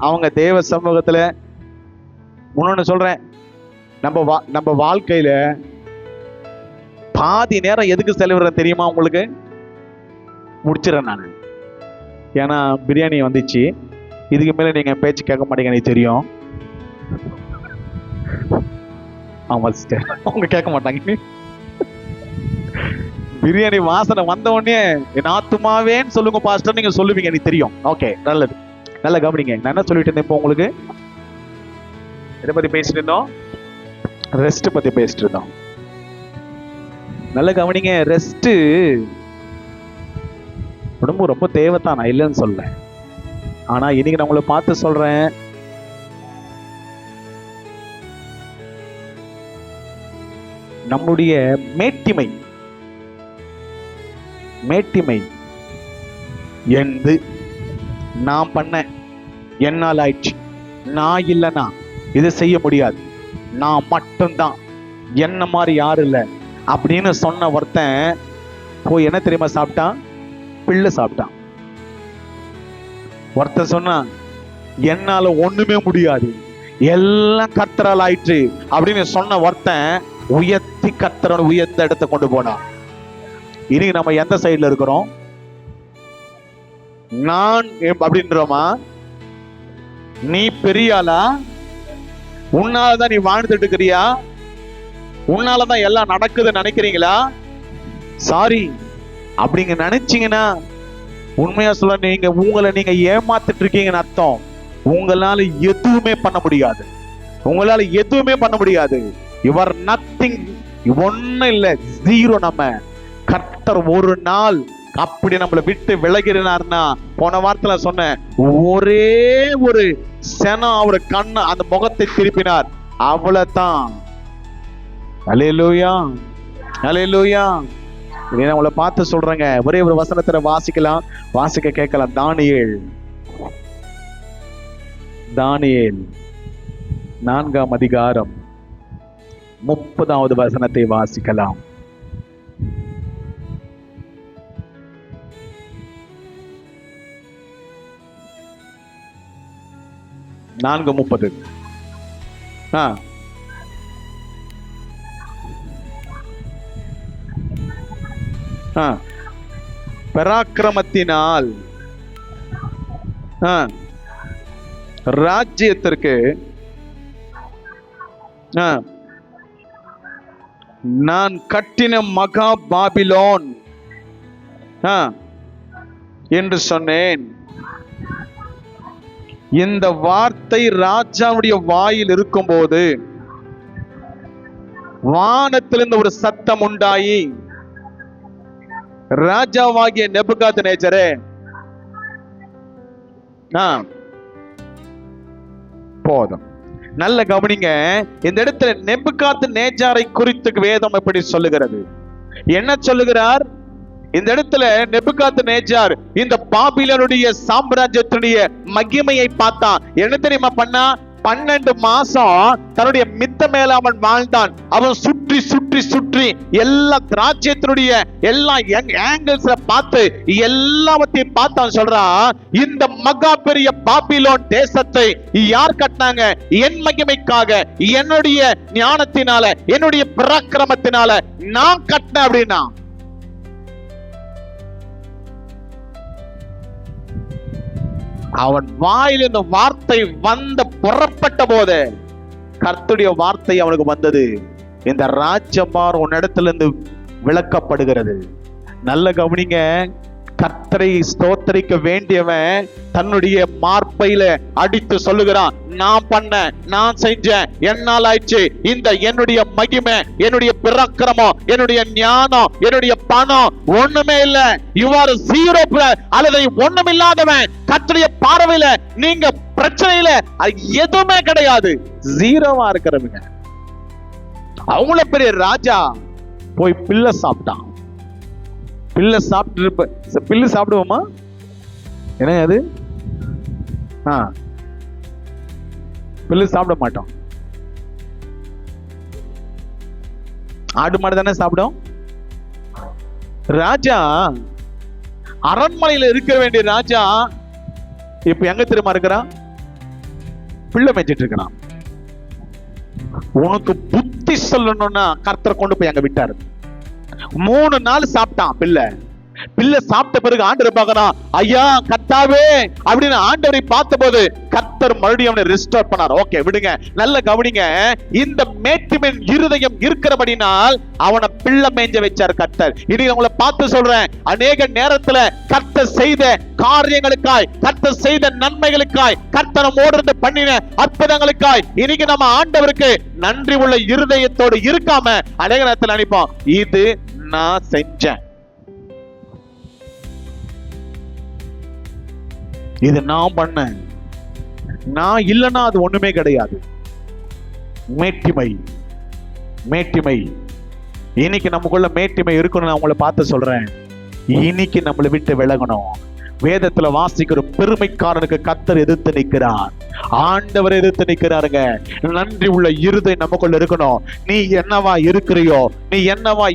Speaker 1: அவங்க தேவ சமூகத்துல. இன்னொன்னு சொல்றேன், நம்ம வாழ்க்கையில பாதி நேரம் எதுக்கு செலவிடுற தெரியுமா உங்களுக்கு? முடிச்சிடறேன் நான். ஏன்னா பிரியாணி வந்துச்சு, இதுக்கு மேல நீங்க பேச்சு கேட்க மாட்டீங்க எனக்கு தெரியும். ஆமா சிஸ்டர், அவங்க கேட்க மாட்டாங்க. பிரியாணி வாசனை வந்த உடனே என் ஆத்துமாவேன்னு சொல்லுங்க பாஸ்டர், நீங்க சொல்லுவீங்க எனக்கு தெரியும். ஓகே, நல்லது, நல்லா கவனிங்க. நான் என்ன சொல்லிட்டு இருந்தேன் இப்போ உங்களுக்கு? எதை பத்தி பேசிட்டு இருந்தோம்? ரெஸ்ட் பத்தி பேசிட்டு இருந்தோம். நல்ல கவனிங்க, ரெஸ்ட் உடம்பு ரொம்ப தேவைத்தான், நான் இல்லைன்னு சொல்ல. ஆனா இன்னைக்கு நான் உங்களை பார்த்து சொல்றேன், நம்முடைய மேட்டிமை என்று நான் பண்ண என்னால் ஆயிடுச்சு, நான் இல்லைன்னா இதை செய்ய முடியாது, நான் மட்டும்தான், என்ன மாதிரி யாரும் இல்லை அப்படின்னு சொன்ன ஒருத்தன் போய் என்ன தெரியுமா சாப்பிட்டான்? பிள்ளை சாப்பிட்டான். ஒருத்தன் சொன்னான், என்னால ஒண்ணுமே முடியாது, எல்லாம் கர்த்தரால் ஆயிற்று அப்படின்னு சொன்ன ஒருத்தன் உயர்த்தி கர்த்தரோட உயர்ந்த இடத்தை கொண்டு போனான். இனி நம்ம எந்த சைடுல இருக்கிறோம்? நான் அப்படின்றோமா? நீ பெரியாளா? உன்னாலதான் நீ வாழ்ந்துட்டு இருக்கிறியா? உன்னாலதான் எல்லாம் நடக்குதுன்னு நினைக்கிறீங்களா? சாரி, அப்படிங்க நினைச்சீங்கன்னா உண்மையா சொல்ல உங்களை நீங்க ஏமாத்திட்டு இருக்கீங்கன்னு அர்த்தம். உங்களால எதுவுமே பண்ண முடியாது. உங்களால எதுவுமே பண்ண முடியாது. யுவர் நத்திங், ஒன்னும் இல்லை, ஜீரோ. நம்ம கர்த்தர் ஒரு நாள் அப்படி நம்மளை விட்டு விலகிறார்னா, போன வாரத்துல சொன்ன ஒரே ஒரு சனம் அவர் கண்ணு அந்த முகத்தை திருப்பினார், அவ்வளவுதான். அல்லேலூயா, அல்லேலூயா. நான் உங்களை பார்த்து சொல்றேங்க, ஒரே ஒரு வசனத்துல வாசிக்க கேட்கலாம். தானியேல் 4ஆம் அதிகாரம் 30வது வசனத்தை வாசிக்கலாம். நான்கு 30. பராக்கிரமத்தினால் ராஜ்யத்திற்கு நான் கட்டின மகா பாபிலோன் என்று சொன்னேன். இந்த வார்த்தை ராஜாவுடைய வாயில் இருக்கும்போது வானத்திலிருந்து ஒரு சத்தம் உண்டாயி, ராஜாவாகிய நேபுகாத்நேச்சரே, போதும். நல்ல கவனிங்க. இந்த இடத்துல நேபுகாத்நேச்சாரை குறித்து வேதம் எப்படி சொல்லுகிறது? என்ன சொல்லுகிறார்? இந்த இடத்துல நேபுகாத்நேச்சார் இந்த பாபிலோனுடைய சாம்ராஜ்யத்தினுடைய மகிமையை பார்த்தான். என்ன தெரியுமா பண்ணா? 12 மாசம் தன்னுடைய மித்த மேல அவன் வாழ்ந்தான். அவன் சுற்றி சுற்றி சுற்றி எல்லா ராஜ்யத்தினுடைய எல்லா ஆங்கிள்ஸ்ல பார்த்து எல்லாவற்றையும் பார்த்தான். சொல்றான், இந்த மகா பெரிய பாபிலோன் தேசத்தை யார் கட்டினாங்க? என் மகிமைக்காக, என்னுடைய ஞானத்தினால, என்னுடைய பராக்கிரமத்தினால நான் கட்டினேன் அப்படின்னா. அவன் வாயில் இந்த வார்த்தை புறப்பட்ட போது கர்த்தருடைய வார்த்தை அவனுக்கு வந்தது, இந்த ராஜ்யபார் உன்னிடத்திலிருந்து விலக்கப்படுகிறது. நல்ல கவனிங்க. கர்த்தரை ஸ்தோத்தரிக்க வேண்டியவன் தன்னுடைய மார்பையில அடித்து சொல்லுகிறான், நான் பண்ண, நான் செஞ்சேன், என்னால் ஆயிடுச்சு. இந்த என்னுடைய மகிமை, என்னுடைய பராக்கிரமம், என்னுடைய ஞானம், என்னுடைய பணம் ஒண்ணுமே இல்ல. யூ ஆர் ஜீரோ அல்லது ஒண்ணுமில்லாதவன். கர்த்தருடைய பார்வையில நீங்க பிரச்சனையில எதுவுமே கிடையாது, ஜீரோவா இருக்கிறவங்க. அவங்கள பெரிய ராஜா போய் பிள்ளை சாப்பிட்டான். பிள்ளை சாப்பிட்டு பில்லு சாப்பிடுவோமா? என்ன அது? பில்லு சாப்பிட மாட்டோம். ஆடு மாடு தானே சாப்பிடும். ராஜா, அரண்மனையில இருக்க வேண்டிய ராஜா இப்ப எங்க தெரியுமா இருக்கிறான்? பிள்ளை மேய்ச்சிட்டு இருக்கிறான். உனக்கு புத்தி சொல்லணும்னா கர்த்தர் கொண்டு போய் அங்க விட்டாரு. 3 நாள் சாப்பிட்டான் பிள்ளை சாப்பிட்ட பிறகு ஆண்டவர் பார்க்கறான். ஐயா கர்த்தாவே அப்படின்னு ஆண்டவரை பார்த்தபோது கர்த்தர் மறுபடியும் அவனை ரெஸ்டோர் பண்ணார். ஓகே விடுங்க. நல்ல கவனிங்க. இந்த மேட்டிமின் இருதயம் இருக்கிறபடினால் அவனை பிள்ளை மேய்ஞ்ச வச்சார் கர்த்தர். இன்னைக்கு உங்களை பார்த்து சொல்றேன், அநேக நேரத்துல கர்த்தர் செய்த காரியங்களுக்காய், கர்த்தர் செய்த நன்மைகளுக்காய், கர்த்தர் நம்மோடு பண்ணின அற்புதங்களுக்காய் இன்னைக்கு நம்ம ஆண்டவருக்கு நன்றி உள்ள இருதயத்தோடு இருக்காம அநேக நேரத்தில் நினைப்போம், இது நான் செஞ்சேன், இது நான் பண்ணேன், நான் இல்லைன்னா அது ஒண்ணுமே கிடையாது. மேட்டிமை, மேட்டிமை. இன்னைக்கு நமக்குள்ள மேட்டிமை இருக்கணும். நான் உங்களை பார்த்து சொல்றேன், இன்னைக்கு நம்மளை விட்டு விலகணும். வேதத்துல வாசிக்கிற பெருமைக்காரனுக்கு கர்த்தர் எதிர்த்து நிற்கிறார், ஆண்டவர் எதிர்த்து நிற்கிறாருங்க. நன்றி உள்ள இருதயம் நமக்குள்ள இருக்கணும். நீ என்னவா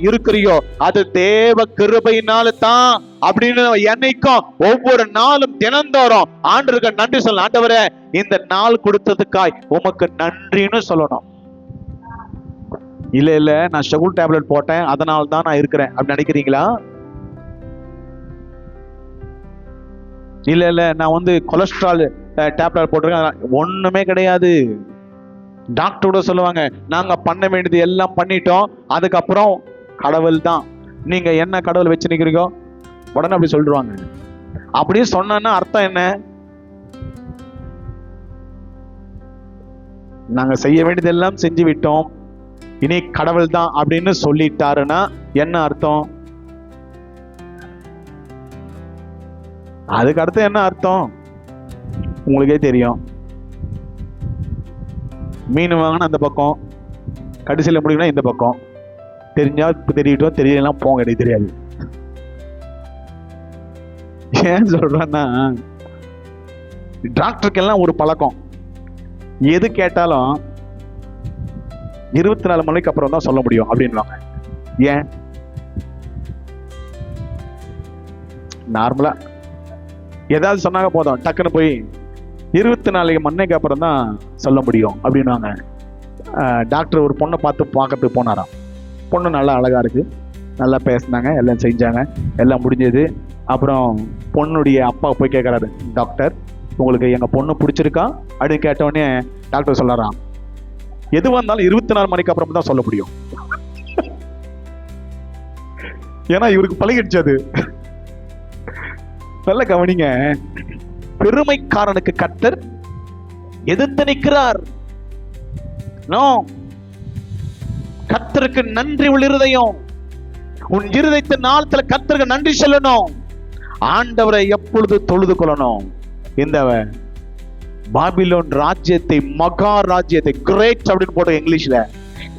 Speaker 1: இருக்கிறியோ அது தேவ கிருபையினால தான் அப்படின்னு என்னைக்கும் ஒவ்வொரு நாளும் தினந்தோறும் ஆண்டவருக்கு நன்றி சொல்லணும். ஆண்டவரே, இந்த நாள் கொடுத்ததுக்காய் உமக்கு நன்றின்னு சொல்லணும். இல்ல நான் சுகர் டேப்லெட் போட்டேன் அதனால தான் நான் இருக்கிறேன் அப்படின்னு நினைக்கிறீங்களா? இல்ல நான் கொலஸ்ட்ரால் டேப்லெட் போட்டிருக்கேன், ஒண்ணுமே கிடையாது. டாக்டரோட சொல்லுவாங்க, நாங்க பண்ண வேண்டியது எல்லாம் பண்ணிட்டோம், அதுக்கப்புறம் கடவுள் தான். நீங்க என்ன கடவுள் வச்சு நிக்கிறீங்க? உடனே அப்படி சொல்லிடுவாங்க. அப்படியே சொன்னா அர்த்தம் என்ன? நாங்க செய்ய வேண்டியதெல்லாம் செஞ்சு விட்டோம், இனி கடவுள் தான் அப்படின்னு சொல்லிட்டாருன்னா என்ன அர்த்தம்? அதுக்கு அர்த்தம் என்ன அர்த்தம் உங்களுக்கே தெரியும். மீன் வாங்கினா அந்த பக்கம், கடைசியில் முடியும்னா இந்த பக்கம். தெரிஞ்சா தெரியட்டும், தெரியலாம் போங்க, எனக்கு தெரியாது. ஏன் சொல்றேன்னா, டாக்டருக்கெல்லாம் ஒரு பழக்கம், எது கேட்டாலும் 24 மணிக்கு அப்புறம் தான் சொல்ல முடியும் அப்படின்வாங்க. ஏன்? நார்மலா ஏதாவது சொன்னாங்க போதும், டக்குன்னு போய் 24 மணிக்கு அப்புறம் தான் சொல்ல முடியும் அப்படின்வாங்க. டாக்டர் ஒரு பொண்ணை பார்க்கறதுக்கு போனாராம். பொண்ணு நல்லா அழகா இருக்கு, நல்லா பேசினாங்க, எல்லாம் செஞ்சாங்க, எல்லாம் முடிஞ்சது. அப்புறம் பொண்ணுடைய அப்பா போய் கேட்கறாரு, டாக்டர் உங்களுக்கு எங்க பொண்ணு பிடிச்சிருக்கா அப்படின்னு கேட்டோடனே டாக்டர் சொல்றாராம், எது வந்தாலும் 24 மணிக்கு அப்புறம் தான் சொல்ல முடியும். ஏன்னா இவருக்கு பழகிடுச்சு அது. நல்ல கவனிங்க, பெருமைக்காரனுக்கு கர்த்தர் எதிர்த்து நிற்கிறார். கர்த்தருக்கு நன்றி உள்ள இருதயம், உன் இருதயத்தின் நாளத்துல கர்த்தருக்கு நன்றி சொல்லணும், ஆண்டவரை எப்பொழுது தொழுது கொள்ளணும். இந்த பாபிலோன் ராஜ்யத்தை, மகா ராஜ்யத்தை, கிரேட் அப்படின்னு போட்டு இங்கிலீஷ்ல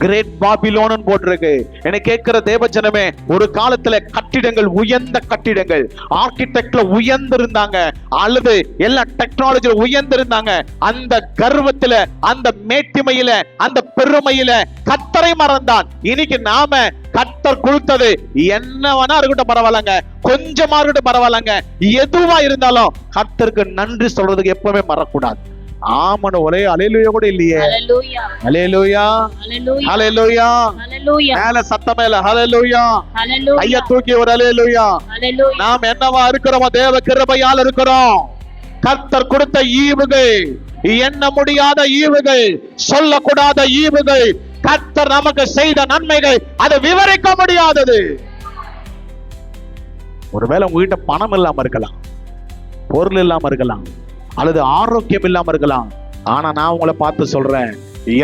Speaker 1: கிரேட் பாபிலோன் போட்டிருக்கு. என்ன கேட்கிற தேவஜனமே, ஒரு காலத்துல கட்டிடங்கள், உயர்ந்த கட்டிடங்கள், ஆர்கிடெக்ட்ல உயர்ந்திருந்தாங்க, அல்லது எல்லா டெக்னாலஜில உயர்ந்திருந்தாங்க. அந்த கர்வத்துல, அந்த மேட்டிமையில, அந்த பெருமையில கர்த்தரை மறந்தான். இன்னைக்கு நாம கர்த்தர் கொடுத்தது என்னவனா இருக்கட்டும் பரவாயில்லங்க, கொஞ்சமா இருக்கட்டும் பரவாயில்லங்க, எதுவா இருந்தாலும் கர்த்தருக்கு நன்றி சொல்றதுக்கு எப்பவுமே மறக்கூடாது. ஆமன ஒரே அல்லேலூயா கூட இல்லையே. அல்லேலூயா, அல்லேலூயா, மேல சத்தம் மேல அல்லேலூயா, கைய தூக்கி ஒரு அல்லேலூயா. நாம் என்னவா இருக்கிறோமோ தேவ கிருபையால் இருக்கிறோம். கர்த்தர் கொடுத்த ஈவுகள், எண்ண முடியாத ஈவுகள், சொல்லக்கூடாத ஈவுகள், கர்த்தர் நமக்கு செய்த நன்மைகள், அதை விவரிக்க முடியாதது. ஒருவேளை உங்ககிட்ட பணம் இல்லாம இருக்கலாம், பொருள் இல்லாம இருக்கலாம், அல்லது ஆரோக்கியம் இல்லாம இருக்கலாம். ஆனா நான் உங்களை பார்த்து சொல்றேன்,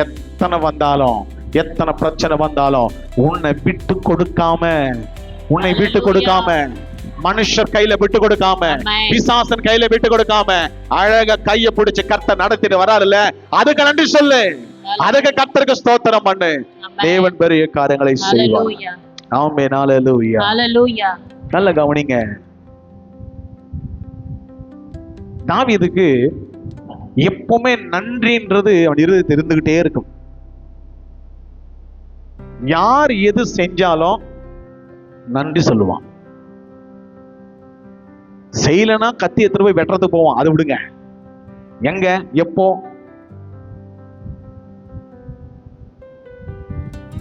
Speaker 1: எத்தனை வந்தாலும், எத்தனை பிரச்சனை வந்தாலும் உன்னை விட்டு கொடுக்காம, உன்னை விட்டு கொடுக்காம, மனுஷர் கையில விட்டு கொடுக்காம, பிசாசன் கையில விட்டு கொடுக்காம, அழகா கைய பிடிச்சு கர்த்தர் நடத்திட்டு வராருல்ல, அதுக்கு நன்றி சொல்லு, அதுக்கு கர்த்தருக்கு ஸ்தோத்திரம் பண்ணு. தேவன் பெரிய காரியங்களை செய்வார். ஆமென், அல்லேலூயா, அல்லேலூயா. நல்ல கவனிங்க, தாவீதுக்கு எப்பவுமே நன்றின்றது அவன் இருதயத்தில் இருந்துகிட்டே இருக்கும். யார் எது செஞ்சாலும் நன்றி சொல்லுவான். செய்யலனா கத்தி எடுத்து போய் வெட்டுறதுக்கு போவான். அது விடுங்க, எங்க எப்போ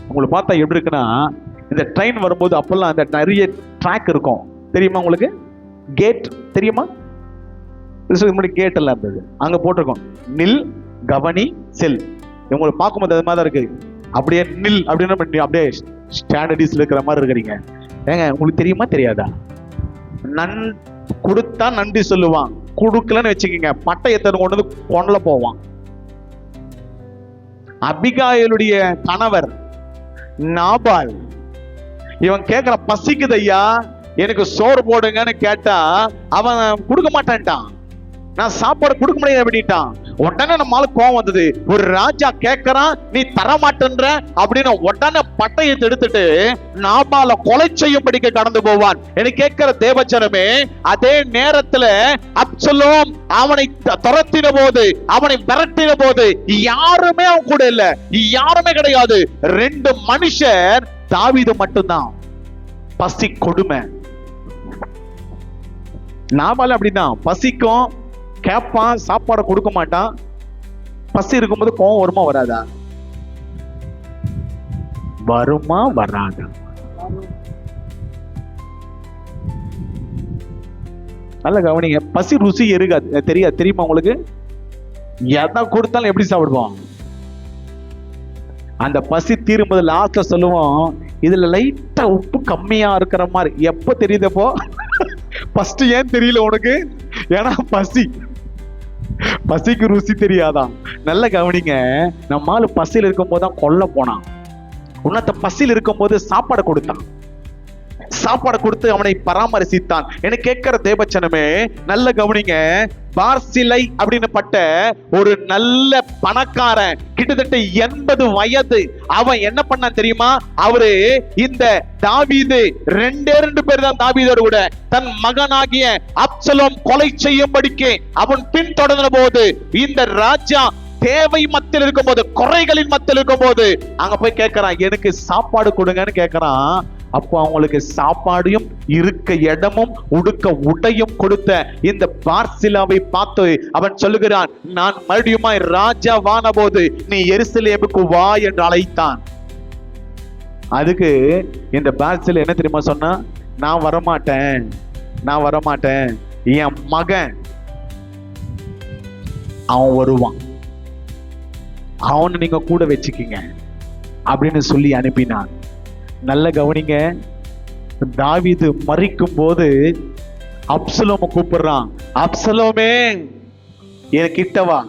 Speaker 1: உங்களுக்கு பார்த்தா எப்படி இருக்குன்னா, இந்த ட்ரெயின் வரும்போது அப்பெல்லாம் அந்த நிறைய ட்ராக் இருக்கும் தெரியுமா உங்களுக்கு? கேட் தெரியுமா? கேட் எல்லாம் இருந்தது, அங்க போட்டிருக்கோம் நில், கவனி, செல். உங்களுக்கு பார்க்கும்போது அது மாதிரி இருக்கு. அப்படியே நில் அப்படின்னு அப்படியே ஸ்டாண்டர்டிஸ்ல இருக்கிற மாதிரி இருக்கிறீங்க. ஏங்க உங்களுக்கு தெரியுமா தெரியாதா? கொடுத்தா நன்றி சொல்லுவான், கொடுக்கலன்னு வச்சுக்கீங்க பட்டயத்தை கொண்டு வந்து கொண்டல போவான். அபிகாயிலுடைய கணவர் நாபால், இவன் கேட்கிற பசிக்குது ஐயா, எனக்கு சோறு போடுங்கன்னு கேட்டா அவன் கொடுக்க மாட்டான்ட்டான். நான் சாப்பாடு கொடுக்க முடியாது அப்படின்ட்டான். உடனே நம்மளுக்கு கோவம் வந்தது. ஒரு ராஜா கேட்கறான், நீ தர மாட்டேன்ற அப்படின்னு உடனே பட்டயத்தை எடுத்துட்டு நாபால கொலை செய்யும்படிக்கு கடந்து போவான். எனக்கு கேட்கிற தேவச்சனமே, அதே நேரத்துல அப்சலோம் அவனை துரத்தின போது, அவனை விரட்டின போது யாருமே அவன் கூட இல்ல, யாருமே கிடையாது. 2 மனுஷர், தாவீது மட்டும்தான். பசி கொடுமை. நாபால அப்படிதான், பசிக்கும் கேட்பான், சாப்பாடு கொடுக்க மாட்டான். பசி இருக்கும்போது கோவம் வருமா வராதா? வருமா வராதா? நல்ல கவனிங்க, பசி ருசி இருக்காது, தெரியுமா உங்களுக்கு? எதை கொடுத்தாலும் எப்படி சாப்பிடுவோம்? அந்த பசி தீரும்போது லாஸ்ட்ல சொல்லுவோம், இதுல லைட்டா உப்பு கம்மியா இருக்கிற மாதிரி. எப்ப தெரியுதப்போ? ஃபர்ஸ்ட் ஏன் தெரியல உனக்கு? ஏன்னா பசிக்கு ருசி தெரியாதான். நல்ல கவனிங்க, நம்மால பசியில் இருக்கும் போதுதான் கொல்ல போனான். உன்னத்த பசியில் இருக்கும் போது சாப்பாடு கொடுத்தான், சாப்பாடு கொடுத்து அவனை பராமரிசித்தான். எனக்கு கேட்கிற தேவச்சனமே, நல்ல கவனிங்க. பார்சிலை அப்படின்னு பட்ட ஒரு நல்ல பணக்காரன், கிட்டத்தட்ட 80 வயது. அவன் என்ன பண்ணான் தெரியுமா? அவரு இந்த தாவீது, 2 பேர் தான் தாவீதோடு கூட தன் மகனாகிய அப்சலோம் கொலை செய்யும்படிக்கு அவன் பின்தொடர்ந்த போது, இந்த ராஜா தேவை மத்தியில் இருக்கும் போது, குறைகளின் மத்தியில் இருக்கும் போது அங்க போய் கேட்கிறான், எனக்கு சாப்பாடு கொடுங்கன்னு கேட்கிறான். அப்போ அவங்களுக்கு சாப்பாடையும் இருக்க இடமும் உடுக்க உடையும் கொடுத்த இந்த பார்சிலாவை பார்த்து அவன் சொல்லுகிறான், நான் மறுபடியுமாய் ராஜாவான போது நீ எருசலேமுக்கு வா என்று அழைத்தான். அதுக்கு இந்த பார்சிலா என்ன தெரியுமா சொன்னா? நான் வரமாட்டேன், என் மகன் அவன் வருவான், அவனை நீங்க கூட வச்சுக்கீங்க அப்படின்னு சொல்லி அனுப்பினான். நல்ல கவனிங்க, தாவீது மரிக்கும் போது அப்சலோமை கூப்பிடுறான், அப்சலோமே என் கிட்டவா.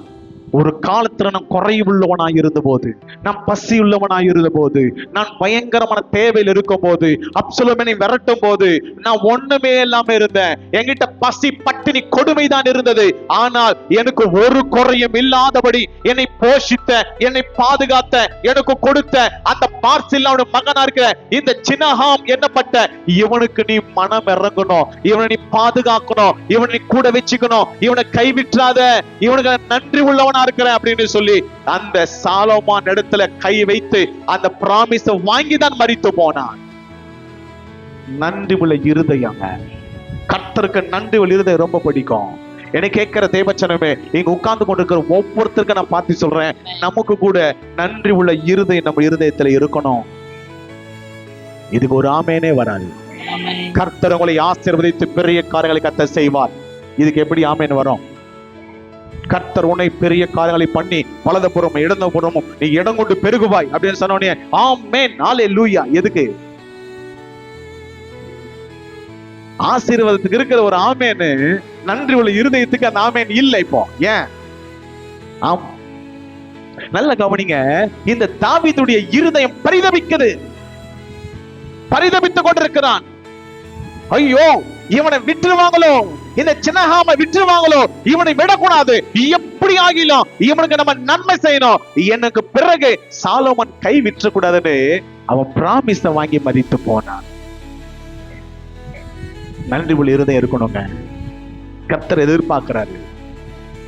Speaker 1: ஒரு காலத்துல நான் குறைவுள்ளவனாய் இருந்த போது, நான் பசி உள்ளவனாய் இருந்த போது, நான் பயங்கரமான தேவையில் இருக்கும் போது, அப்சலோமே நீ விரட்டும் போது நான் ஒண்ணுமே இல்லாம இருந்தேன். என்கிட்ட பசி பட்டினி கொடுமைதான் இருந்தது. ஆனால் எனக்கு ஒரு குறையும் இல்லாதபடி என்னை போஷித்த, என்னை பாதுகாத்த, எனக்கு கொடுத்த அந்த பார்சிலாவோட மகனா இருக்கிற இந்த சினஹாம் என்னப்பட்ட இவனுக்கு நீ மனம் இறங்கணும், இவனை நீ பாதுகாக்கணும், இவனை நீ கூட வச்சுக்கணும், இவனை கைவிற்றாத, இவனுக்கு நன்றி உள்ளவனா இருக்கிறேன் அப்படின்னு சொல்லி அந்த சாலோமான் இடத்துல கை வைத்து அந்த பிராமிஸை வாங்கிதான் மரித்து போனான். நன்றி உள்ள இருதயம், கர்த்தருக்கு நன்றி உள்ள இருதயம் ரொம்ப பிடிக்கும். என்னை கேட்கிற தேவச்சனமே, இங்க உட்கார்ந்து கொண்டிருக்கிற ஒவ்வொருத்தருக்கும் நான் பார்த்து சொல்றேன், நமக்கு கூட நன்றி உள்ள இருதயம் நம்ம இருதயத்துல இருக்கணும். இதுக்கு ஒரு ஆமேனே வராது. கர்த்தர் உங்களை ஆசீர்வதித்து பெரிய காரியங்களை கர்த்தர் செய்வார். இதுக்கு எப்படி ஆமேன் வரும்? கர்த்தர் உன்னை பெரிய காரியங்களை பண்ணி வலதுபுறம் இடதுபுறமும் நீ இடம் கொண்டு பெருகுவாய் அப்படின்னு சொன்னோனே ஆமென், ஹல்லேலூயா. எதுக்கு? ஆசீர்வாதத்துக்கு இருக்கிற ஒரு ஆமேனு நன்றி உள்ள இருதயத்துக்கு அந்த ஆமேன் இல்லை. இப்போ ஏன்? ஆம், நல்ல கவனிங்க. இந்த தாவீதுடைய இருதயம் பரிதபிக்குது, பரிதபித்துக் கொண்டிருக்கிறான். ஐயோ, இவனை விட்டுருவாங்களோ, இந்த சினஹாமை விட்டுருவாங்களோ, இவனை விடக்கூடாது, எப்படி ஆகிலும் இவனுக்கு நம்ம நன்மை செய்யணும், எனக்கு பிறகு சாலோமன் கை விற்றக்கூடாதுன்னு அவன் பிராமிஸ வாங்கி மதித்து போனான். நன்றி உள்ள இருதயம் இருக்கணுங்க. கர்த்தர் எதிர்பார்க்கிறாரு,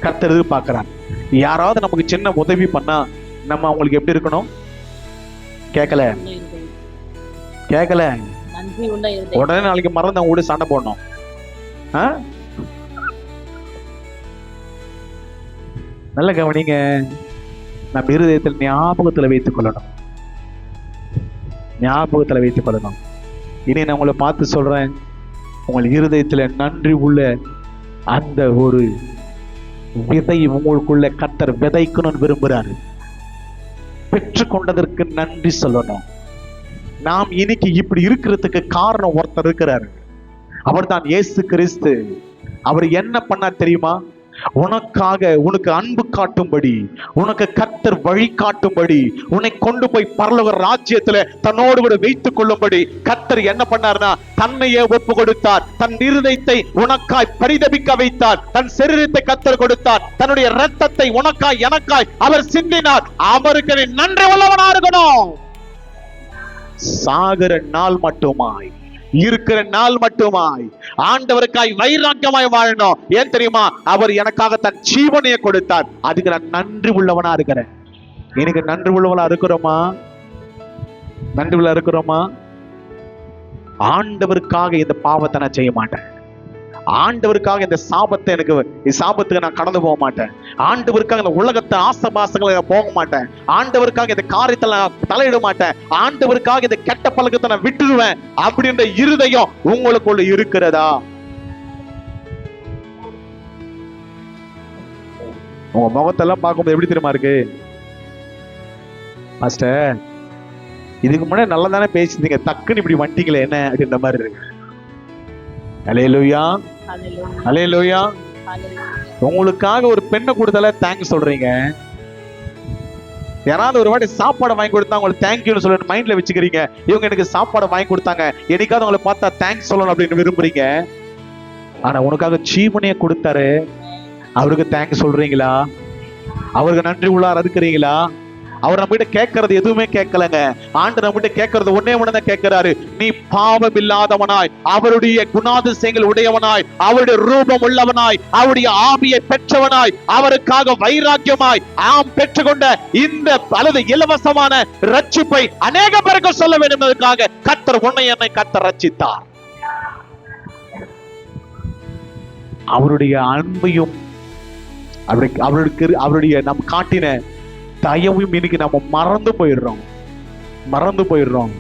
Speaker 1: கர்த்தர் எதிர்பார்க்கிறார். யாராவது நமக்கு சின்ன உதவி பண்ணா நம்ம அவங்களுக்கு எப்படி இருக்கணும்? கேட்கல உடனே நாளைக்கு மறந்து அவங்க கூட சண்டை போடணும். நல்ல கவனிங்க, நம்ம இருதயத்தில் ஞாபகத்துல வைத்துக் கொள்ளணும், ஞாபகத்துல வைத்துக் கொள்ளணும். இனி நான் உங்களை பார்த்து சொல்றேன், உங்கள் இருதயத்துல நன்றி உள்ள அந்த ஒரு விதை உங்களுக்குள்ள கர்த்தர் விதைக்கணும்னு விரும்புறாரு. பெற்றுக்கொண்டதற்கு நன்றி சொல்லணும். நாம் இன்னைக்கு இப்படி இருக்கிறதுக்கு காரணம் ஒருத்தர் இருக்கிறாரு, அவர் தான் இயேசு கிறிஸ்து. அவர் என்ன பண்ணார் தெரியுமா? உனக்காக, உனக்கு அன்பு காட்டும்படி, உனக்கு கர்த்தர் வழி காட்டும்படி, உன்னை கொண்டு போய் பரலோக ராஜ்யத்துல தன்னோடு கூட வைத்துக் கொள்ளும்படி கர்த்தர் என்ன பண்ணார்னா தன்னையே ஒப்பு கொடுத்தார். தன் இருதயத்தை உனக்காய் பரிதபிக்க வைத்தார். தன் சரீரத்தை கர்த்தர் கொடுத்தார். தன்னுடைய இரத்தத்தை உனக்காய் எனக்காய் அவர் சிந்தினார். அவருக்கு நீ நன்றி உள்ளவனா இருக்கணும். சாகிற நாள் மட்டுமாய், இருக்கிற நாள் மட்டுமாய் ஆண்டவருக்காய் வைராக்கியமாய் வாழணும். ஏன் தெரியுமா? அவர் எனக்காக தன் ஜீவனையை கொடுத்தார். அதுக்கு நான் நன்றி உள்ளவனா இருக்கிறேன். எனக்கு நன்றி உள்ளவனா இருக்கிறோமா? நன்றி உள்ள இருக்கிறோமா? ஆண்டவருக்காக இந்த பாவத்தை நான் செய்ய மாட்டேன். ஆண்டவருக்காக இந்த சாபத்துக்கு நான் கடந்து போக மாட்டேன். ஆண்டவருக்காக இந்த உலகத்தை ஆசபாசங்களை போக மாட்டேன். ஆண்டவருக்காக இந்த காரியத்துல நான் தலையிட மாட்டேன். ஆண்டவருக்காக இந்த கெட்ட பழக்கத்தை நான் விட்டுருவேன் அப்படின்ற இருதயம் உங்களுக்குள்ள இருக்கிறதா? உங்க முகத்தெல்லாம் பார்க்கும்போது எப்படி தெரியுமா இருக்கு? மாஸ்டர், இதுக்கு முன்னாடி நல்லா தானே பேசியிருந்தீங்க, டக்குன்னு இப்படி வண்டிங்களே என்ன அப்படின்ற மாதிரி இருக்கு. அல்லேலூயா,
Speaker 2: Hallelujah.
Speaker 1: அல்லேலூயா.
Speaker 2: Hallelujah.
Speaker 1: உங்களுக்காக ஒரு பெண்ணை கொடுத்தால தேங்க்ஸ் சொல்றீங்க. யாராவது ஒரு வாட்டி சாப்பாடு வாங்கி கொடுத்தா உங்களுக்கு தேங்க்யூன்னு சொல்லிட்டு மைண்ட்ல வச்சுக்கிறீங்க. இவங்க எனக்கு சாப்பாடு வாங்கி கொடுத்தாங்க, என்னைக்காவது உங்களை பார்த்தா தேங்க்ஸ் சொல்லணும் அப்படின்னு விரும்புறீங்க. ஆனா உனக்காக ஜீவனையை கொடுத்தாரு, அவருக்கு தேங்க்ஸ் சொல்றீங்களா? அவருக்கு நன்றி உள்ளார இருக்கிறீங்களா? அவர் நம்ம கிட்ட கேட்கறது எதுவுமே கேட்கலங்க. ஆண்டு நம்ம கிட்ட கேட்கறது ஒன்னே ஒண்ணுதான் கேட்கிறாரு. நீ பாவம் இல்லாதவனாய், அவருடைய குணாதிசயங்கள் உடையவனாய், அவருடைய ரூபம் உள்ளவனாய், அவருடைய ஆவியை பெற்றவனாய், அவருக்காக வைராக்கியமாய் ஆம் பெற்றுக்கொண்ட இந்த அல்லது இலவசமான ரட்சிப்பை அநேக பேருக்கு சொல்ல வேண்டும் என்பதற்காக கர்த்தர் உன்னை என்னை கர்த்தர் ரட்சித்தார். அவருடைய அன்பையும் அவருடைய நம் காட்டின தயவும் இன்னைக்கு நம்ம மறந்து போயிடுறோம்.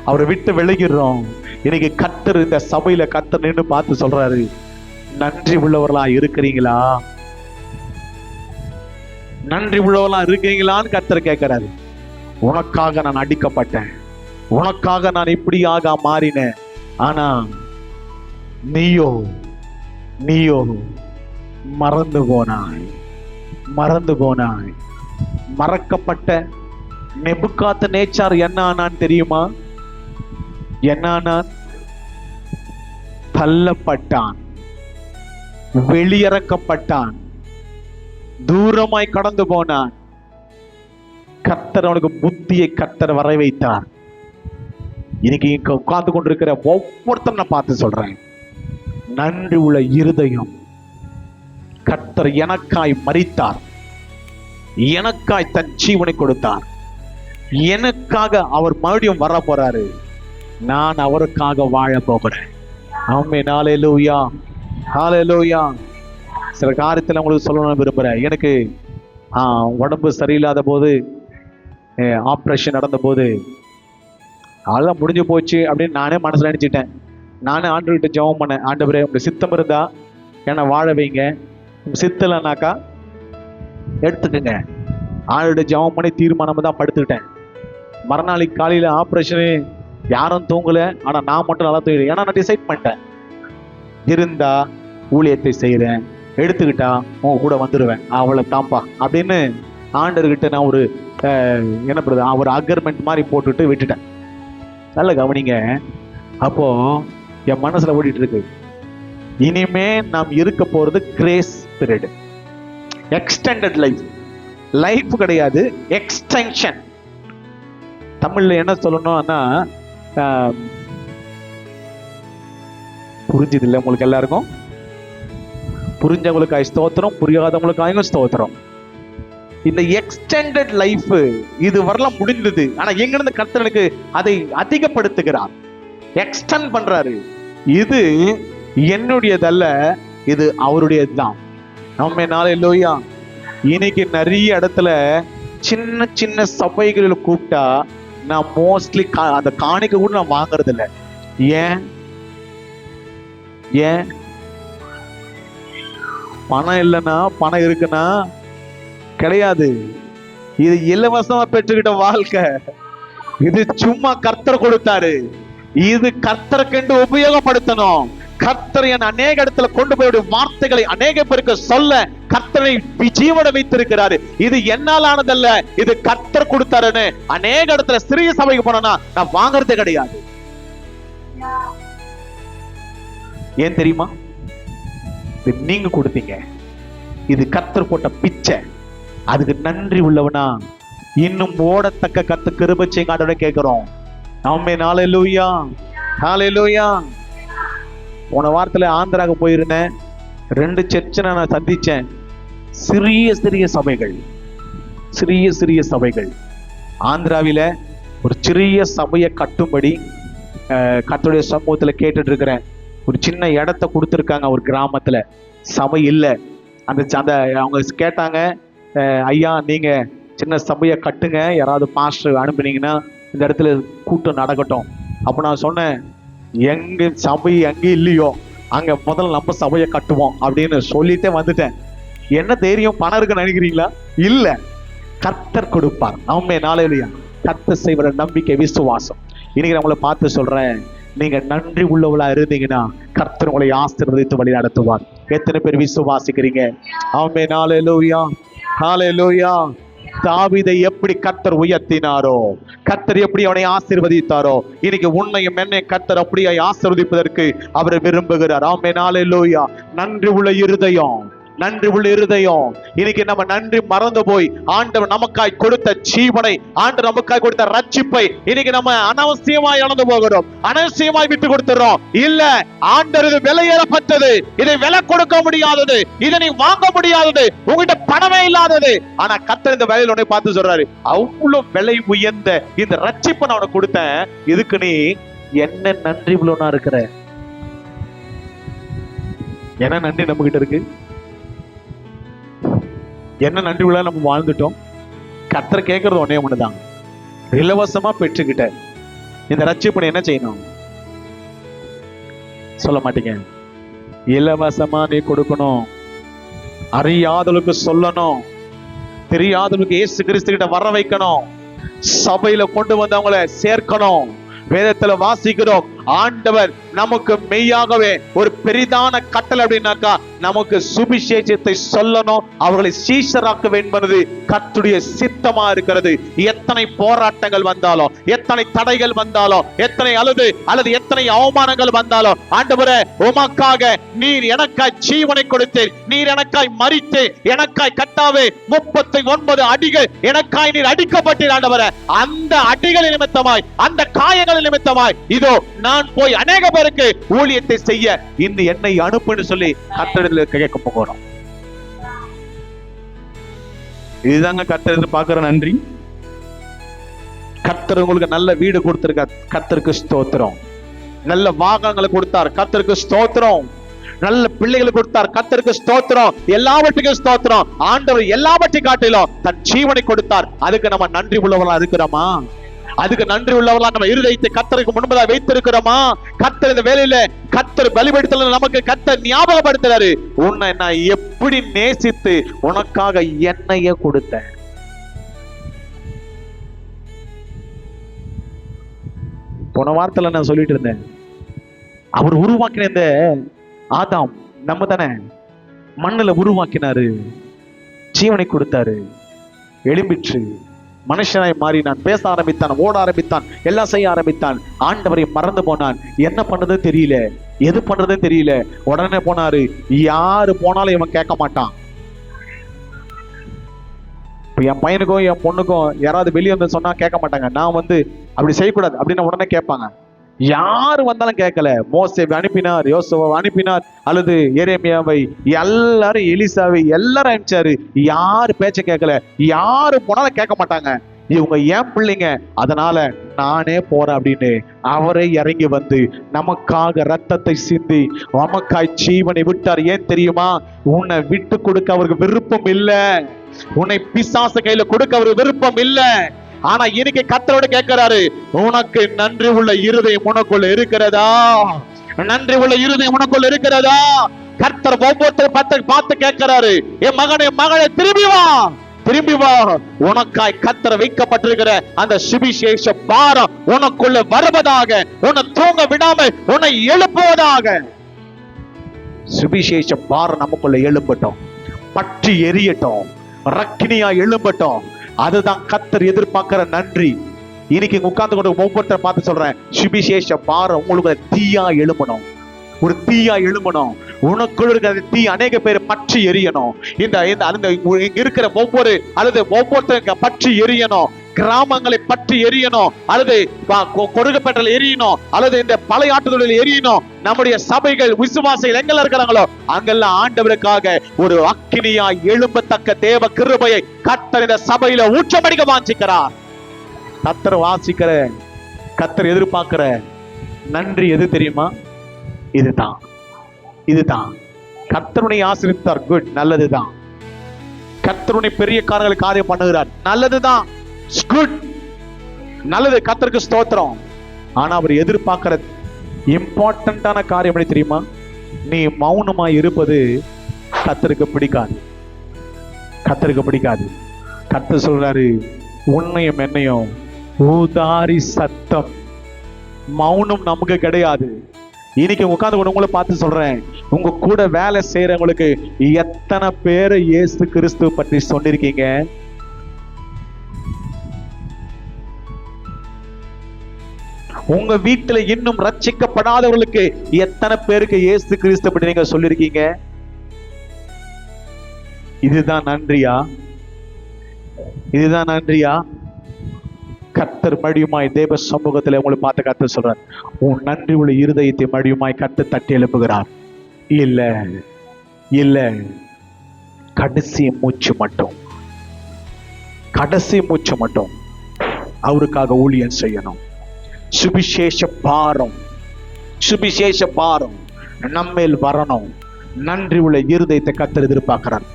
Speaker 1: அவரை விட்டு விலகிடுறோம். இன்னைக்கு கர்த்தர் இந்த சபையில கர்த்தர் நின்று பார்த்து சொல்றாரு, நன்றி உள்ளவர்களா இருக்கிறீங்களா? நன்றி உள்ளவர்களா இருக்கிறீங்களான்னு கர்த்தர் கேட்கிறாரு. உனக்காக நான் அடிக்கப்பட்டேன், உனக்காக நான் இப்படியாக மாறினேன். ஆனா நீயோ மறந்து போனாய். மறக்கப்பட்ட நேபுகாத்நேச்சார் என்ன ஆனான் தெரியுமா? என்ன ஆனான்? தள்ளப்பட்டான், வெளியறக்கப்பட்டான், தூரமாய் கடந்து போனான். கர்த்தர் அவனுக்கு புத்தியை கர்த்தர் வர வைத்தார். இன்னைக்கு இங்க உட்கார்ந்து கொண்டிருக்கிற ஒவ்வொருத்தரை பார்த்து சொல்றேன், நன்றி உள்ள இருதயம். கர்த்தர் எனக்காய் மரித்தார், எனக்காய் தன் ஜீவனை கொடுத்தார், எனக்காக அவர் மறுபடியும் வர போறாரு, நான் அவருக்காக வாழ போகிறேன். ஆமென், ஹல்லேலூயா, ஹல்லேலூயா. சில காரியத்தில் உங்களுக்கு சொல்லணும்னு விரும்புறேன். எனக்கு உடம்பு சரியில்லாத போது, ஆப்ரேஷன் நடந்த போது அதெல்லாம் முடிஞ்சு போச்சு அப்படின்னு நானே மனசுல நினைச்சிட்டேன். நானே ஆண்டவர்கிட்ட ஜெபம் பண்ணேன், ஆண்டவரே உங்க சித்தம் இருந்தா என்னை வாழ வைங்க, சித்தலைனாக்கா எடுத்துக்கங்க. ஆளுடைய ஜெபம் பண்ணி தீர்மானம் தான் படுத்துக்கிட்டேன். மறுநாளைக்கு காலையில ஆப்ரேஷனு, யாரும் தூங்கல, ஆனா நான் மட்டும் நல்லா தூங்கிடுவேன். ஏன்னா நான் டிசைட் பண்ணிட்டேன், இருந்தா ஊழியத்தை செய்யறேன், எடுத்துக்கிட்டா உங்க கூட வந்துடுவேன், அவளை தாம்பா அப்படின்னு ஆண்டர்கிட்ட நான் ஒரு என்ன பண்ணுறது, ஒரு அக்ரிமெண்ட் மாதிரி போட்டுட்டு விட்டுட்டேன். நல்ல கவனிங்க. அப்போ என் மனசுல ஓடிட்டு இருக்கு, இனிமே நாம் இருக்க போறது கிரேஸ் பீரியட், எக்ஸ்டெண்டட் லைஃப் கிடையாது, எக்ஸ்டென்ஷன். தமிழ்ல என்ன சொல்லணும்னா, புரிஞ்சது இல்லை உங்களுக்கு எல்லாருக்கும்? புரிஞ்சவங்களுக்காக ஸ்தோத்திரம், புரியாதவங்களுக்காக ஸ்தோத்திரம். இந்த எக்ஸ்டெண்டட் லைஃப் இது வரலாம் முடிந்தது. ஆனா எங்கிருந்து கர்த்தருக்கு அதை அதிகப்படுத்துகிறார், எக்ஸ்டெண்ட் பண்றாரு. இது என்னுடையதல்ல, இது அவருடையதுதான். ஆமென், ஹல்லேலூயா. இன்னைக்கு நிறைய இடத்துல சின்ன சின்ன சபைகளில் கூப்பிட்டா நான் மோஸ்ட்லி அந்த காணிக்க கூட நான் வாங்குறது இல்லை. ஏன் பணம் இல்லைன்னா, பணம் இருக்குன்னா கிடையாது. இது இலவசமா பெற்றுக்கிட்ட வாழ்க்கை, இது சும்மா கர்த்தர் கொடுத்தாரு, இது கர்த்தருக்கென்று உபயோகப்படுத்தணும். கர்த்தர் என் அநேக இடத்துல கொண்டு போய் வார்த்தைகளை அநேக பேருக்கு சொல்ல கர்த்தரை ஜீவனை வைத்திருக்கிறாரு. இது என்னால் ஆனதல்ல, இது கர்த்தர் கொடுத்தாருன்னு அநேக இடத்துல சிறிய சபைக்கு போனா நான் வாங்கறதே கிடையாது. ஏன் தெரியுமா? இது நீங்க கொடுத்தீங்க, இது கர்த்தர் போட்ட பிச்சை. அதுக்கு நன்றி உள்ளவனா இன்னும் ஓடத்தக்க கர்த்தர் கிருபை செய்யுங்க கேட்கிறோம். ஆமென், ஹல்லேலூயா, ஹல்லேலூயா. போன வாரத்துல ஆந்திராவுக்கு போயிருந்தேன். 2 சர்ச்சை நான் சந்திச்சேன். சிறிய சபைகள் ஆந்திராவில ஒரு சிறிய சபையை கட்டும்படி கர்த்தருடைய சமூகத்துல கேட்டுட்டு இருக்கிறேன். ஒரு சின்ன இடத்த கொடுத்துருக்காங்க ஒரு கிராமத்துல, சபை இல்லை. அந்த அவங்க கேட்டாங்க, ஐயா நீங்க சின்ன சபையை கட்டுங்க, யாராவது பாஸ்டர் அனுப்புனீங்கன்னா இந்த இடத்துல கூட்டம் நடக்கட்டும். அப்ப நான் சொன்னேன், எங்க சபை எங்க இல்லையோ அங்க முதல்ல நம்ம சபையை கட்டுவோம் அப்படின்னு சொல்லிட்டே வந்துட்டேன். என்ன தைரியம், பணம் இருக்குன்னு நினைக்கிறீங்களா? இல்ல, கர்த்தர் கொடுப்பார். ஆமென், ஹல்லேலூயா. கர்த்தர் செய்வர நம்பிக்கை, விசுவாசம். இன்னைக்கு நம்மளை பார்த்து சொல்றேன், நீங்க நன்றி உள்ளவளா இருந்தீங்கன்னா கர்த்தர் உங்களை ஆசீர்வதித்து வழி நடத்துவார். எத்தனை பேர் விசுவாசிக்கிறீங்க? ஆமென். ஹல்லேலூயா, ஹல்லேலூயா. தாவீதை எப்படி கர்த்தர் உயர்த்தினாரோ, கர்த்தர் எப்படி அவனை ஆசீர்வதித்தாரோ, இன்னைக்கு உன்னையும் என்னையும் கர்த்தர் அப்படியே ஆசீர்வதிப்பதற்கு அவர் விரும்புகிறார். ஆமென். ஹல்லேலூயா. நன்றி உள்ள இருதயம், நன்றி உள்ள இருதயம். இன்னைக்கு நம்ம நன்றி மறந்து போய் ஆண்டவர் நமக்காய் கொடுத்த ஜீவனை, ஆண்டவர் நமக்காய் கொடுத்த ரட்சிப்பை இன்னைக்கு நம்ம அனாவசியமாய் இழந்து போகிறோம், அனாவசியமாய் விட்டு கொடுத்துறோம். இல்ல, ஆண்டவர் இது விலையேறப்பட்டது, இதை விலை கொடுக்க முடியாதது, இதை நீ வாங்க முடியாதது, உங்ககிட்ட பணமே இல்லாதது. ஆனா கர்த்தர் இந்த வேலையில உன்னை பார்த்து சொல்றாரு, அவ்வளவு விலை உயர்ந்த இந்த ரட்சிப்பை நான் உனக்கு கொடுத்தேன், இதுக்கு நீ என்ன நன்றி உள்ளவனா இருக்கிற? என்ன நன்றி நம்ம கிட்ட இருக்கு? என்ன நன்றி உள்ள நம்ம வாழ்ந்துட்டோம்? கர்த்தர் கேட்கறது ஒன்னே ஒண்ணுதான், இலவசமா பெற்றுக்கிட்ட இந்த ரட்சிப்பை என்ன செய்யணும்? சொல்ல மாட்டீங்க. இலவசமா நீ கொடுக்கணும், அறியாதவளுக்கு சொல்லணும், தெரியாதவளுக்கு இயேசு கிறிஸ்து கிட்ட வர வைக்கணும், சபையில கொண்டு வந்து அவங்கள சேர்க்கணும். வேதத்துல வாசிக்கிறோம், ஆண்டவர் நமக்கு மெய்யாகவே ஒரு பெரிதான கட்டளை அப்படின்னாக்கா நமக்கு சுவிசேஷத்தை சொல்லணும், அவர்களை சீஷராக்க என்பது கர்த்தருடைய சித்தமா இருக்கிறது. எத்தனை போராட்டங்கள் வந்தாலும், எத்தனை தடைகள் வந்தாலும், எத்தனை அல்லது எத்தனை அவமானங்கள் வந்தாலும், ஆண்டவரே உமக்காக நீர் எனக்காய் ஜீவனை கொடுத்தீர், நீர் எனக்காய் மரித்தீர், எனக்காய் கட்டாவே 39 அடிகள் எனக்காய் நீர் அடிக்கப்பட்டீர். ஆண்டவரே, அந்த அடிகள் நிமித்தமாய், அந்த காயங்கள் நிமித்தமாய் இதோ நான் போய் அநேக பேருக்கு ஊழியத்தை செய்ய இந்த என்னை அனுப்புன்னு சொல்லி கர்த்தரிடத்தில் கேட்க போகிறோம். இதுதாங்க கர்த்தர் பார்க்கிற நன்றி. கர்த்தர் உங்களுக்கு நல்ல வீடு கொடுத்திருக்கார், கர்த்தருக்கு ஸ்தோத்திரம். நல்ல வாகனங்களை கொடுத்தார், கர்த்தருக்கு ஸ்தோத்திரம். நல்ல பிள்ளைகளை கொடுத்தார், கர்த்தருக்கு ஸ்தோத்திரம். எல்லாவற்றுக்கும் ஸ்தோத்திரம். ஆண்டவர் எல்லாவற்றையும் காட்டிலும் தன் ஜீவனை கொடுத்தார். அதுக்கு நம்ம நன்றி உள்ளவர்களா இருக்கிறோமா? அதுக்கு நன்றி உள்ளவர்களா நம்ம இருதயத்தை கர்த்தருக்கு முன்பதாக வைத்திருக்கிறோமா? கர்த்தர் இந்த வேலையில கர்த்தர் பலிபடுத்தல நமக்கு கர்த்தர் ஞாபகப்படுத்துறாரு, உன்னை நான் எப்படி நேசித்து உனக்காக என்னைய கொடுத்தேன். போன வாரத்துல நான் சொல்லிட்டு இருந்தேன், அவர் உருவாக்கின இந்த ஆதாம் நம்ம தானே மண்ணுல உருவாக்கினாரு, ஜீவனை கொடுத்தாரு, எழும்பிற்று, மனுஷனாய் மாறினான், பேச ஆரம்பித்தான், ஓட ஆரம்பித்தான், எல்லாம் செய்ய ஆரம்பித்தான். ஆண்டவரை மறந்து போனான். என்ன பண்றது தெரியல, எது பண்றது தெரியல. உடனே போனாரு. யாரு போனாலும் இவன் கேட்க மாட்டான். இப்ப என் பையனுக்கும் என் பொண்ணுக்கும் யாராவது வெளியே வந்து சொன்னா கேட்க மாட்டாங்க. நான் வந்து அப்படி செய்யக்கூடாது அப்படின்னு உடனே கேட்பாங்க. யாரு வந்தாலும் கேட்கல. மோசேவை அனுப்பினார், யோசுவை அனுப்பினார், அல்லது எரேமியாவை, எல்லாரும் எலிசாவை எல்லாரும் அனுப்பிச்சாரு. யாரு பேச்ச கேட்கல. யாரு போனாலும் கேட்க மாட்டாங்க. இவங்க ஏன் பிள்ளைங்க, அதனால நானே போறேன் அப்படின்னு அவரே இறங்கி வந்து நமக்காக ரத்தத்தை சிந்தி நமக்காய் ஜீவனை விட்டார். ஏன் தெரியுமா? உன்னை விட்டு கொடுக்க அவருக்கு விருப்பம் இல்லை, உன்னை பிசாசு கையில கொடுக்க அவருக்கு விருப்பம் இல்லை. ஆனா இன்னைக்கு கர்த்தரோட கேட்கிறாரு, உனக்கு நன்றி உள்ள இருதயம் உனக்குள்ள இருக்கிறதா? நன்றி உள்ள இருதயம் உனக்குள்ள இருக்கிறதா? கர்த்தர் ஒவ்வொருத்தர் பார்த்து கேட்கிறாரு, என் மகனே மகளே திரும்பி வா, திரும்பி வா. உனக்காய் கர்த்தர் வைக்கப்பட்டிருக்கிற அந்த சுவிசேஷ பாரம் உனக்குள்ள வருவதாக, உன்னை தூங்க விடாமல் உன்னை எழுப்புவதாக. சுவிசேஷ பாரம் நமக்குள்ள எழும்பட்டும், பற்றி எரியட்டும், ரக்கினியா எழும்பட்டும். அதுதான் கர்த்தர் எதிர்பார்க்கிற நன்றி. இன்னைக்கு உட்கார்ந்து கொண்டு ஒவ்வொருத்தர் பார்த்து சொல்றேன், சுவிசேஷ பாரம் உங்களுக்கு தீயா எழும்பணும், ஒரு தீயா எழும்பணும். உனக்குள்ள இருக்கிற தீ அநேக பேர் பற்றி எரியணும். இந்த இருக்கிற ஒவ்வொருத்தருக்கு பற்றி எரியணும். கிராமங்களை பற்றி எரியணும், அல்லது கொடுக்கப்பட்டல் எரியணும், அல்லது இந்த பழைய ஆட்டுதலில் எரியணும். நம்முடைய சபைகள் விசுவாசிகள் எங்கெல்லாம் இருக்கிறாங்களோ அங்கெல்லாம் ஆண்டவருக்காக ஒரு அக்கினியா எழும்பத்தக்க தேவ கிருபையை கர்த்தர் இந்த சபையில ஊற்றமடிக்க வாஞ்சிக்கிறார். கர்த்தர் வாசிக்கிற, கர்த்தர் எதிர்பார்க்கிற நன்றி எது தெரியுமா? இதுதான். கர்த்தருனை ஆசீர்வதித்தார், குட், நல்லதுதான். கர்த்தருனை பெரிய காரியங்களை காரியம் பண்ணுகிறார், நல்லதுதான், குட், நல்லது, கர்த்தருக்கு ஸ்தோத்திரம். ஆனா அவர் எதிர்பார்க்கிற இம்பார்ட்டன்டான காரியம் என்ன தெரியுமா? நீ மௌனமா இருப்பது கர்த்தருக்கு பிடிக்காது, கர்த்தருக்கு பிடிக்காது. கர்த்தர் சொல்றாரு, உன்னையும் என்னையும் ஊதாரி சத்தம் மௌனம் நமக்கு கிடையாது. இன்னைக்கு உட்கார்ந்து கூட உங்களை பார்த்து சொல்றேன், உங்க கூட வேலை செய்யறவங்களுக்கு எத்தனை பேரை இயேசு கிறிஸ்து பற்றி சொன்னிருக்கீங்க? உங்க வீட்டுல இன்னும் ரட்சிக்கப்படாதவர்களுக்கு எத்தனை பேருக்கு இயேசு கிறிஸ்து பற்றி நீங்க சொல்லிருக்கீங்க? இதுதான் நன்றியா? இதுதான் நன்றியா? கர்த்தர் மடியுமாய் தேவ சமூகத்தில் உங்களை பார்த்து கர்த்தர் சொல்றார், உன் நன்றி உள்ள இருதயத்தை மடியுமாய் கர்த்தர் தட்டி எழுப்புகிறார். இல்ல இல்ல, கடைசி மூச்சு மட்டும், கடைசி மூச்சு மட்டும் அவருக்காக ஊழியம் செய்யணும். சுவிசேஷ பாரம், சுவிசேஷ பாரம் நம்மேல் வரணும். நன்றி உள்ள இருதயத்தை கர்த்தர் எதிர்பார்க்கிறார்.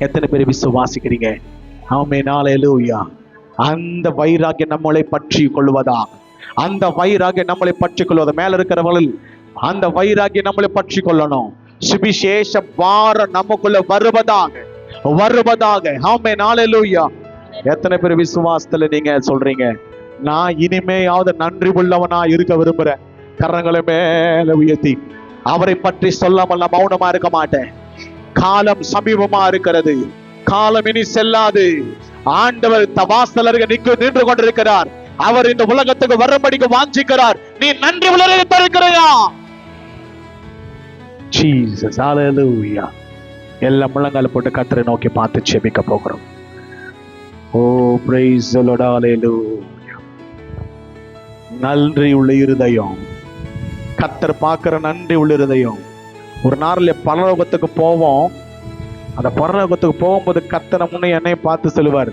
Speaker 1: எத்தனை பேர் விசுவாசிக்கிறீங்க? ஆமென், ஹல்லேலூயா. அந்த வைராகியம் நம்மளை பற்றி கொள்வதாக, அந்த வைராகியம் நம்மளை பற்றி கொள்வதா, மேல இருக்கிறவர்கள் அந்த வைராகியம் நம்மளை பற்றி கொள்ளணும். சுவிசேஷ பாரம் நமக்குள்ள வருவதாக, வருவதாக. ஆமென், ஹல்லேலூயா. எத்தனை பேர் விசுவாசத்துல நீங்க சொல்றீங்க, நான் இனிமேயாவது நன்றி உள்ளவனா இருக்க விரும்புறேன்? கரங்களை மேல உயர்த்தி அவரை பற்றி சொல்லாமல் நான் மௌனமா இருக்க மாட்டேன். காலம் சமீபமா இருக்கிறது, காலம் இனி செல்லாது. ஆண்டவர் வாசலர்கள் நின்று கொண்டிருக்கிறார். அவர் இந்த உலகத்துக்கு வரும்படிக்கு வாஞ்சிக்கிறார். நீ நன்றி உலகத்தை இருக்கிறையா? ஜீசஸ், ஹல்லேலூயா. எல்லா முழங்கால போட்டு கர்த்தரை நோக்கி பார்த்து ஜெபிக்க போகிறோம். ஓ பிரைஸ் தி லார்ட், ஹல்லேலூயா. நன்றி உள்ள இருதயம், கர்த்தர் பார்க்கிற நன்றி உள்ள இருதயம். ஒரு நாளில் பரலோகத்துக்கு போவோம். அந்த பரலோகத்துக்கு போகும்போது கர்த்தர் முன்னே என்னை பார்த்து சொல்லுவார்,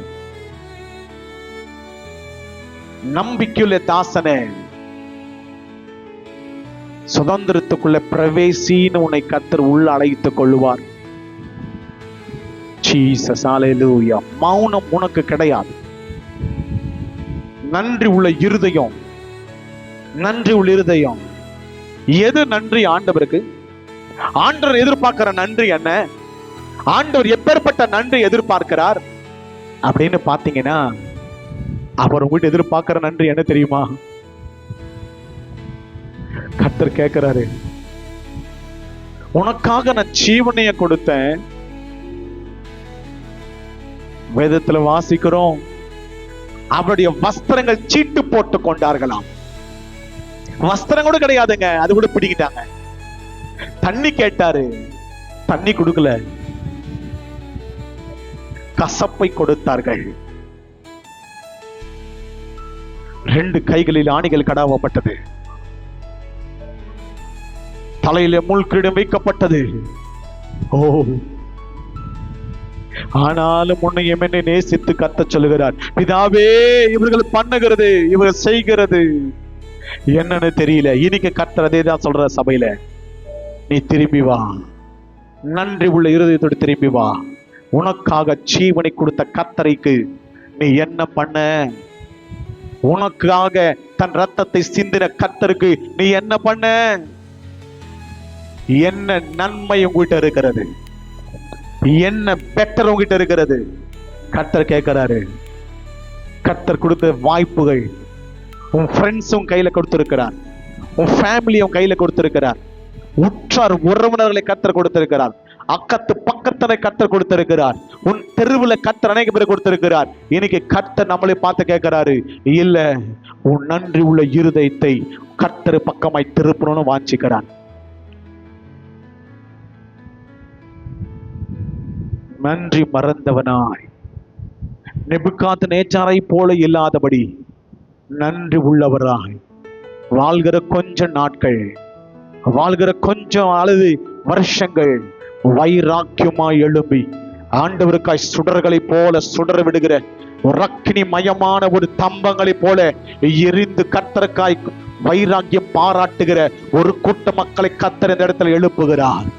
Speaker 1: நம்பிக்கையுள்ள தாசனே, சுதந்திரத்துக்குள்ள பிரவேசின்னு உன்னை கர்த்தர் உள்ள அழைத்துக் கொள்ளுவார். ஜீசஸ், ஹல்லேலூயா. மௌனம் உனக்கு கிடையாது. நன்றி உள்ள இருதயம், நன்றி உள்ள இருதயம். எது நன்றி ஆண்டவருக்கு? ஆண்டவர் எதிர்பார்க்கிற நன்றி என்ன? ஆண்டவர் எப்பேற்பட்ட நன்றி எதிர்பார்க்கிறார் அப்படின்னு பாத்தீங்கன்னா, அவர் உங்ககிட்ட எதிர்பார்க்கிற நன்றி என்ன தெரியுமா? கர்த்தர் கேட்கிறாரு, உனக்காக நான் ஜீவனைய கொடுத்தேன். வேதத்துல வாசிக்கிறோம், அவருடைய வஸ்திரங்கள் சீட்டு போட்டு கொண்டார்களாம். வஸ்திரம் கூட கிடையாதுங்க, அது கூட பிடிக்கிட்டாங்க. தண்ணி கேட்டாரு, தண்ணி கொடுக்கல, கசப்பை கொடுத்தார்கள். 2 கைகளில் ஆணிகள் கடாவப்பட்டது, தலையில முள் கிரீடம் வைக்கப்பட்டது. ஓ, ஆனாலும் உன்னையும் என்னை நேசித்து கர்த்தர் சொல்லுகிறார், பிதாவே, இவர்கள் பண்ணுகிறது, இவர்கள் செய்கிறது என்னன்னு தெரியல. இன்னைக்கு கர்த்தர் அதே தான் சொல்ற சபையில, நீ திரும்பி வா, நன்றி உள்ள இருதயத்தோடு திரும்பி வா. உனக்காக ஜீவனை கொடுத்த கர்த்தருக்கு நீ என்ன பண்ண? உனக்காக தன் ரத்தத்தை சிந்தின கர்த்தருக்கு நீ என்ன பண்ண? என்ன நன்மை உங்ககிட்ட இருக்கிறது? என்ன பெட்டர் உங்ககிட்ட இருக்கிறது? கர்த்தர் கேட்கிறாரு. கர்த்தர் கொடுத்த வாய்ப்புகள் உன் ஃப்ரெண்ட்ஸும் கையில கொடுத்திருக்கிறார், உன் ஃபேமிலியும் கையில கொடுத்திருக்கிறார், உற்றார் உறவினர்களை கர்த்தர் கொடுத்திருக்கிறார், அக்கத்து பக்கத்தனை கர்த்தர் கொடுத்திருக்கிறார், உன் தெருவுல கர்த்தர் அநேக பேர் கொடுத்திருக்கிறார். இன்னைக்கு கர்த்தர் நம்மளை பார்த்து கேட்கிறாரு, இல்ல உன் நன்றி உள்ள இருதயத்தை கர்த்தர் பக்கமாய் திருப்பணும்னு வாஞ்சிக்கிறார். நன்றி மறந்தவனாய் நேபுகாத்நேச்சாரை போல இல்லாதபடி நன்றி உள்ளவராய் வாழ்கிற கொஞ்ச நாட்கள், வாழ்கிற கொஞ்சம் அல்லது வருஷங்கள் வைராக்கியமாய் எழும்பி ஆண்டவருக்காய் சுடர்களை போல சுடர விடுகிற ஒரு அக்கினி மயமான ஒரு தம்பங்களை போல எரிந்து கர்த்தருக்காய் வைராக்கியம் பாராட்டுகிற ஒரு கூட்ட மக்களை கர்த்தர் இந்த இடத்துல எழுப்புகிறார்.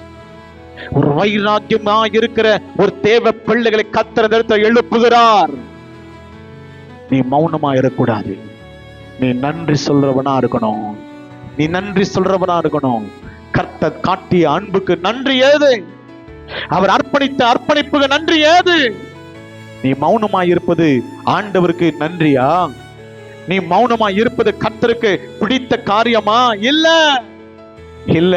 Speaker 1: ஒரு வைராக்கியமா இருக்கிற ஒரு தேவ பிள்ளைகளை கர்த்தர் இந்த இடத்துல எழுப்புகிறார். நீ மௌனமா இருக்கக்கூடாது, நீ நன்றி சொல்றவனா இருக்கணும், நீ நன்றி சொல்றவனா இருக்கணும். கர்த்தர் காட்டிய அன்புக்கு நன்றி ஏது? அவர் அர்ப்பணித்த அர்ப்பணிப்புக்கு நன்றி ஏது? நீ மௌனமாய் இருப்பது ஆண்டவருக்கு நன்றியா? நீ மௌனமா இருப்பது கர்த்தருக்கு பிடித்த காரியமா? இல்ல இல்ல.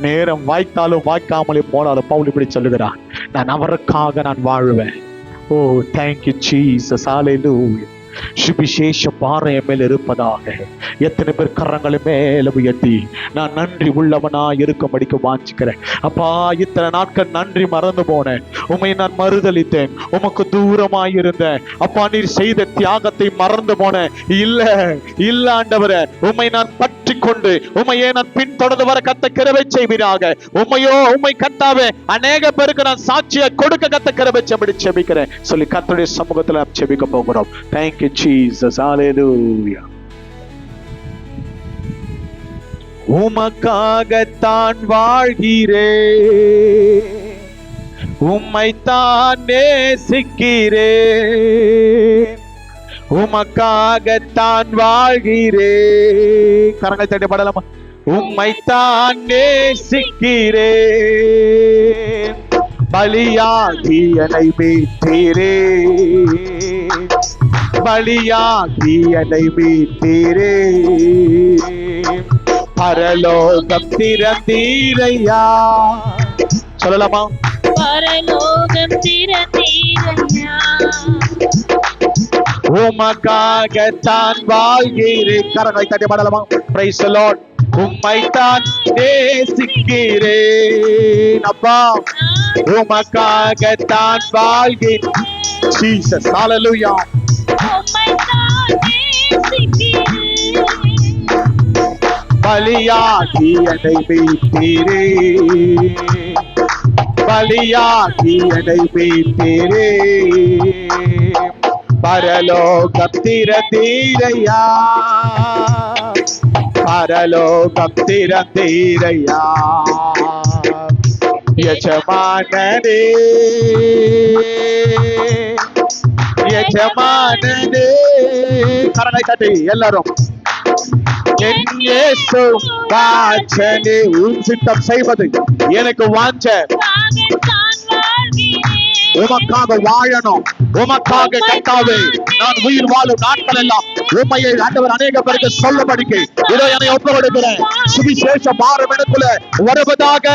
Speaker 1: நேரம் வாய்த்தாலும் வாய்க்காமலே போனாலும் பவுல் இப்படி சொல்லுகிறான், நான் அவருக்காக நான் வாழ்வேன். ஓ தேங்க்யூ ஜீசஸ், ஹல்லேலூயா. சுவிசேஷ பாறை மேல் இருப்பதாக. எத்தனை பேர் கரங்களை மேல உயர்த்தி நான் நன்றி உள்ளவனா இருக்கும்படிக்கு வாஞ்சிக்கிறேன். அப்பா, இத்தனை நாட்கள் நன்றி மறந்து போனேன், உம்மை நான் மறுதலித்தேன், உமக்கு தூரமாயிருந்தேன். அப்பா, நீர் செய்த தியாகத்தை மறந்து போனேன். இல்ல இல்ல ஆண்டவரே, உம்மை நான் பற்றி கொண்டு உம்மையே நான் பின்தொடர்ந்து வர கத்த கிருபை செய்வீராக. உம்மை கத்தாவே அநேக பேருக்கு நான் சாட்சியை கொடுக்க கத்த கிருபை செபிக்கிறேன் சொல்லி கர்த்தருடைய சமூகத்துல செபிக்க போகிறோம். Thank you Jesus, hallelujah. உமக்காகத்தான் வாழ்கிறேன், உம்மைத்தான் நேசிக்கிறேன், உமக்காகத்தான் வாழ்கிறேன். கரங்களை தட்டி பாடலாமா? உம்மைத்தான் நேசிக்கிறேன், பலியாகி என்னை மீட்டீரே, பலியாகி என்னை மீட்டீரே, பரலோகம் திறந்தீரையா. சொல்லலாமா?
Speaker 2: பரலோகம் திறந்தீரையா,
Speaker 1: உமக்காகத்தான் வாழ்கிறேன். கரங்களை தட்டி பாடலாமா? Praise the Lord. உம்மைத்தான் நேசிக்கிறேன் அப்பா, உமக்காகத்தான் வாழ்கிறேன். Jesus, hallelujah. பலியாகி என்னை மீட்டீரே, பலியாகி என்னை மீட்டீரே, பரலோகம் திறந்தீரையா, பரலோகம் திறந்தீரையா. எஜமானனே, எஜமானனே. கரங்களை தட்டி எல்லாரும், என் இயேசு வாஞ்சனே, உன் சித்தம் செய்வது எனக்கு வாஞ்ச. உமக்காக வாழணும், உமக்காக கர்த்தாவே நான் உயிர் வாழும் நாட்கள் எல்லாம் உண்மையை ஆண்டவர் அநேக பேருக்கு சொல்லும்படிக்கு இதோ என்னை ஒப்புக்கொடுக்கிறேன். சுவிசேஷ பாரம் எனக்குள்ள வருவதாக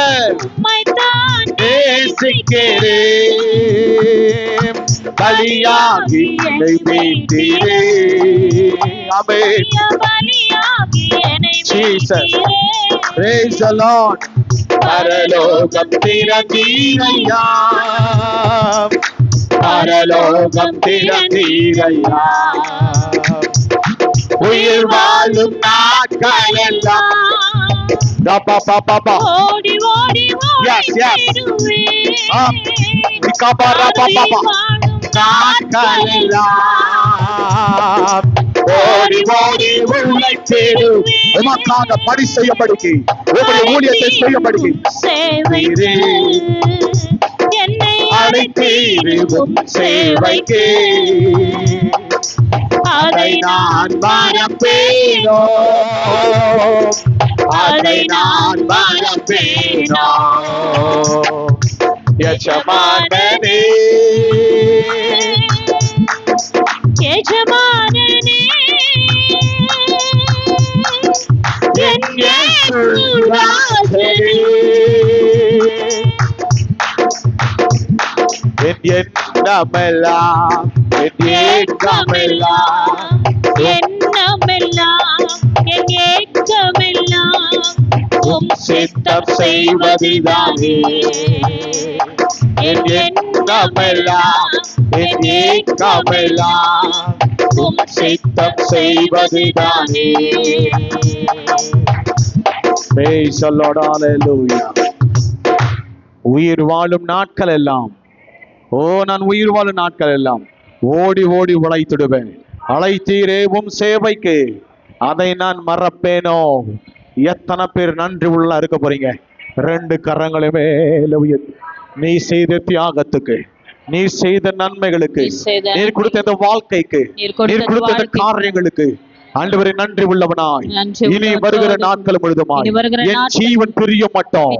Speaker 1: நேசிக்கிறேன், பலியாகி என்னை மீட்டீரே. ஆமென். Jesus, praise the Lord. பரலோகம் திறந்தீரையா, பரலோகம் திறந்தீரையா, உயிர் வாழும் நாட்கள் எல்லாம்
Speaker 2: ஓடி ஓடி
Speaker 1: yes yes நாட்கள் எல்லாம் ஓடி ஓடி உன்னை தேடும். உமக்காக பணி செய்யப்படுகி, உங்களுடைய ஊழியத்தை செய்யப்படுகி
Speaker 2: என்னை
Speaker 1: அழைத்தீரும் சேவைக்கு, அதை நான் மறப்பேனோ, அதை நான் மறப்பேனோ. எஜமானனே,
Speaker 2: எஜமானனே,
Speaker 1: என் இயேசு ராஜனே, என் எண்ணமெல்லாம், என் ஏக்கமெல்லாம்,
Speaker 2: எண்ணமெல்லாம், என் ஏக்கமெல்லாம்
Speaker 1: உம் சித்தம் செய்வதுதானே. என் எண்ணமெல்லாம், என் ஏக்கமெல்லாம் உம் சித்தம் செய்வதுதானே. Praise the Lord, hallelujah. உயிர் வாழும் நாட்கள் எல்லாம், ஓ நான் உயிர் வாழும் நாட்கள் எல்லாம் ஓடி ஓடி உழைத்திடுவேன். அழைத்தீரே உம் சேவைக்கு, அதை நான் மறப்பேனோ. எத்தனை பேர் நன்றி உள்ள இருக்க போறீங்க? ரெண்டு கரங்களுமே நீ செய்த தியாகத்துக்கு, நீ செய்த நன்மைகளுக்கு, நீர் கொடுத்த இந்த வாழ்க்கைக்கு, நீர் கொடுத்த இந்த காரியங்களுக்கு ஆண்டவரே நன்றி உள்ளவனாய் இனி வருகிற நாட்கள் முழுதுமாய் என் ஜீவன் பிரிய மாட்டோம்,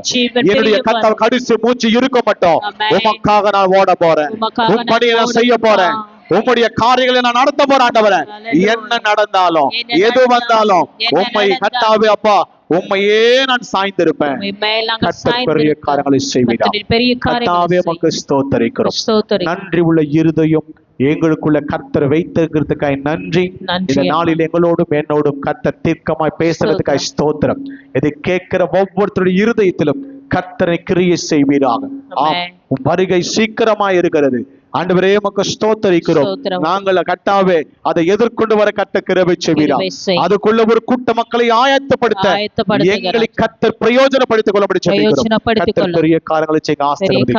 Speaker 1: என்னுடைய கடைசி மூச்சு இருக்க மாட்டோம். உமக்காக நான் ஓட போறேன், உன் பணியை நான் செய்ய போறேன். உம்முடைய காரியங்களை நான் நடத்த போறேன் ஆண்டவரே. என்ன நடந்தாலும் எது வந்தாலும் உம்மை கர்த்தாவே அப்பா உம்மையே நான் சாய்ந்திருப்பேன். கர்த்தர் பெரிய காரியங்களை செய்வீராக. கர்த்தாவே உமக்கு ஸ்தோத்திரிக்கிறோம். நன்றி உள்ள இருதயம் எங்களுக்குள்ள கர்த்தர் வைத்திருக்கிறதுக்காய் நன்றி. இந்த நாளில் எங்களோடும் என்னோடும் கர்த்தர் தீர்க்கமாய் பேசுறதுக்காய் ஸ்தோத்திரம். இதை கேட்கிற ஒவ்வொருத்தருடைய இருதயத்திலும் கர்த்தரை கிரியை செய்வீராக. ஆம், வருகை சீக்கிரமாய் இருக்கிறது ஆண்டவரே, உமக்கு ஸ்தோத்திரிக்கிறோம். நாங்கள் கர்த்தாவே அதை எதிர்கொண்டு வர கர்த்தர் கிருபை செய்வீராக. அதுக்குள்ள ஒரு கூட்ட மக்களை ஆயத்தப்படுத்த எங்களை கர்த்தர் பிரயோஜனப்படுத்திக் கொள்ளப்படி ஜெபிக்கிறோம். கர்த்தர் பெரிய காரியங்களை செய்ய ஆசீர்வதிங்க.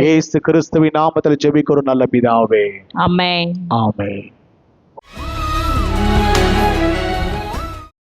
Speaker 1: இயேசு கிறிஸ்துவின் நாமத்தில் ஜெபிக்கிறோம் நல்ல பிதாவே. ஆமென். ஆமென்.